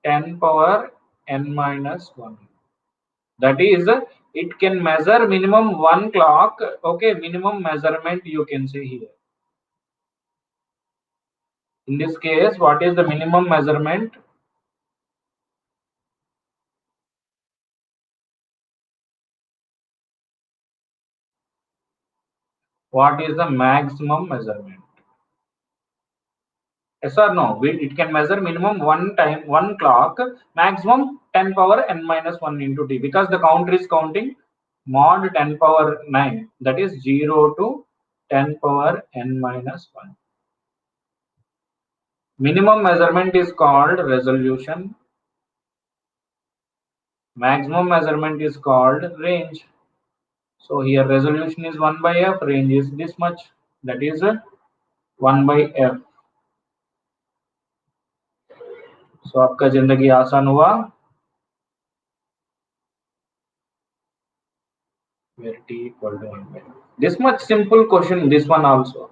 Ten power n minus 1. That is, it can measure minimum 1 clock. Okay, minimum measurement you can say here. In this case, what is the minimum measurement? What is the maximum measurement? Yes or no? It can measure minimum 1 clock, maximum 10 power n minus 1 into t, because the counter is counting mod 10 power 9, that is 0 to 10 power n minus 1. Minimum measurement is called resolution. Maximum measurement is called range. So here resolution is 1 by f, range is this much, that is 1 by f. So आपका जिंदगी आसान हुआ. Where t equal to 1 by f. This much simple question, this one also.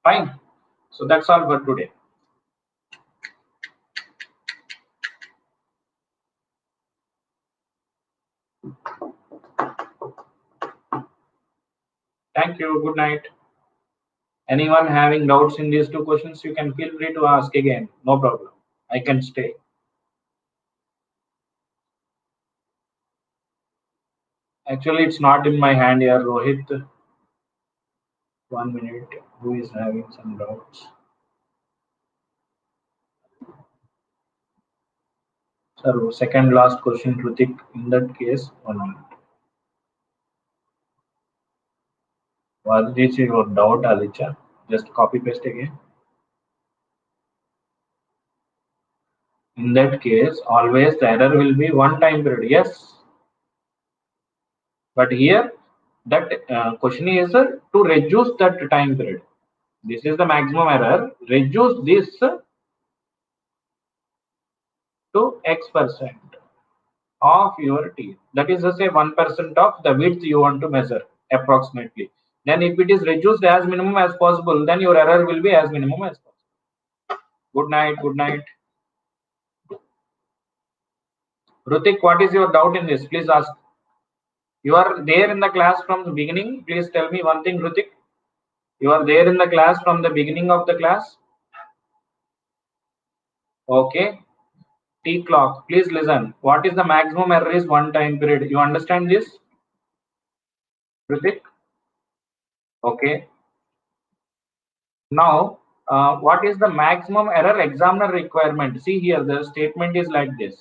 Fine. So that's all for today. Thank you. Good night. Anyone having doubts in these two questions, you can feel free to ask again. No problem. I can stay. Actually, it's not in my hand here, Rohit. 1 minute. Who is having some doubts? Sir, second last question, Hrutik. In that case, 1 minute. Was this your doubt, Aditya? Just copy paste again. In that case, always the error will be one time period. Yes. But here, that question is to reduce that time period. This is the maximum error. Reduce this to X% of your T. That is, say 1% of the width you want to measure approximately. Then if it is reduced as minimum as possible, then your error will be as minimum as possible. Good night. Good night. Rutik, what is your doubt in this? Please ask. You are there in the class from the beginning. Please tell me one thing, Rutik. You are there in the class from the beginning of the class. Okay. T clock. Please listen. What is the maximum error is one time period? You understand this, Rutik? Okay. Now, what is the maximum error examiner requirement? See here, the statement is like this.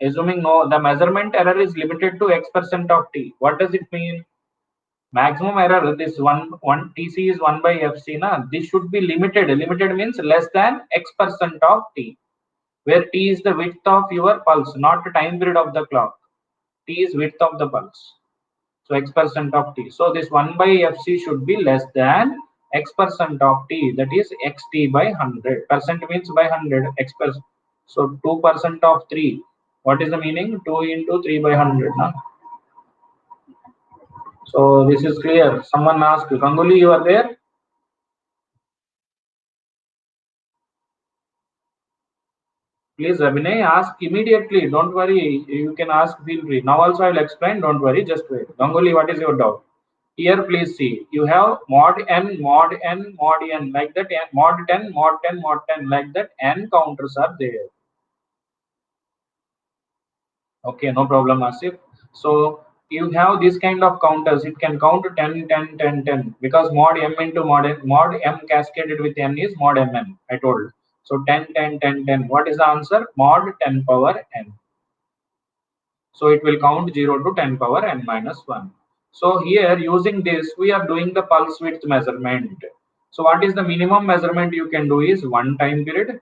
Assuming no, the measurement error is limited to X% of T. What does it mean? Maximum error, this one TC is 1 by FC. Na? This should be limited. Limited means less than X% of T, where T is the width of your pulse, not the time period of the clock. T is width of the pulse. So X% of T. So this 1 by FC should be less than X% of T, that is XT by 100. Percent means by 100 X%. So 2% of 3. What is the meaning? 2 into 3 by 100. Na? So this is clear. Someone asked, Ganguly, you are there? Please, Abhinay, ask immediately. Don't worry. You can ask, feel free. Now also I will explain. Don't worry. Just wait. Ganguly, what is your doubt? Here, please see. You have mod n, mod n, mod n, like that. Mod 10, mod 10, mod 10, like that. N counters are there. Okay, no problem, Asif. So you have this kind of counters. It can count 10, 10, 10, 10, because mod m into mod m cascaded with n is mod mn. I told. So 10, 10, 10, 10. What is the answer? Mod 10 power n. So it will count 0 to 10 power n minus 1. So here using this, we are doing the pulse width measurement. So what is the minimum measurement you can do is one time period.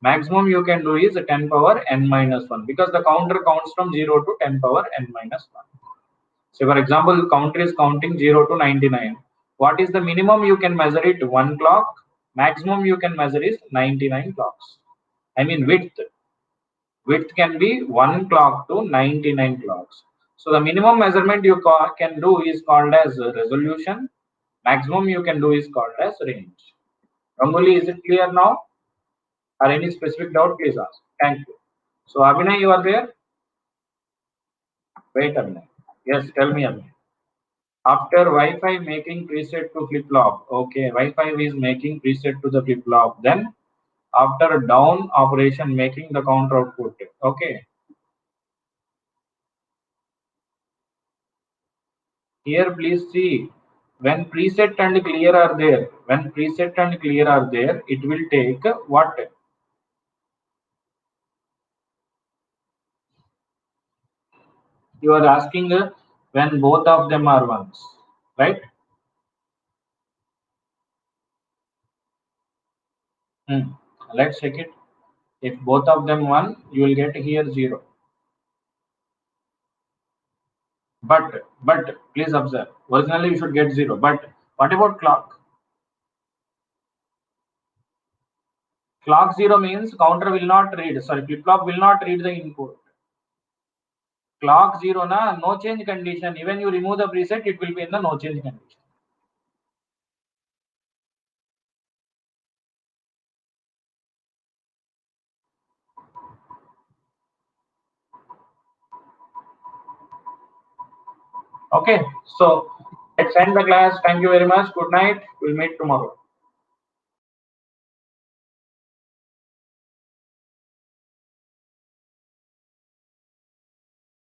Maximum you can do is 10 power n minus 1, because the counter counts from 0 to 10 power n minus 1. So for example, the counter is counting 0 to 99. What is the minimum you can measure it? 1 clock. Maximum you can measure is 99 clocks. I mean width. Width can be 1 clock to 99 clocks. So the minimum measurement you can do is called as resolution. Maximum you can do is called as range. Rangoli, is it clear now? Or any specific doubt, please ask. Thank you. So Abhinay, you are there? Wait, Abhinay. Yes, tell me, Abhinay. After Wi-Fi making preset to flip-flop. Okay, Wi-Fi is making preset to the flip-flop. Then after down operation making the counter output. Okay. Here, please see, when preset and clear are there, it will take what? You are asking when both of them are ones, right? Let's check it. If both of them 1, you will get here 0. But please observe, originally you should get 0. But what about clock? Clock 0 means counter will not read, sorry, flip-flop will not read the input. Clock 0 na, no change condition. Even you remove the preset, it will be in the no change condition. Okay, so let's end the class. Thank you very much. Good night. We'll meet tomorrow.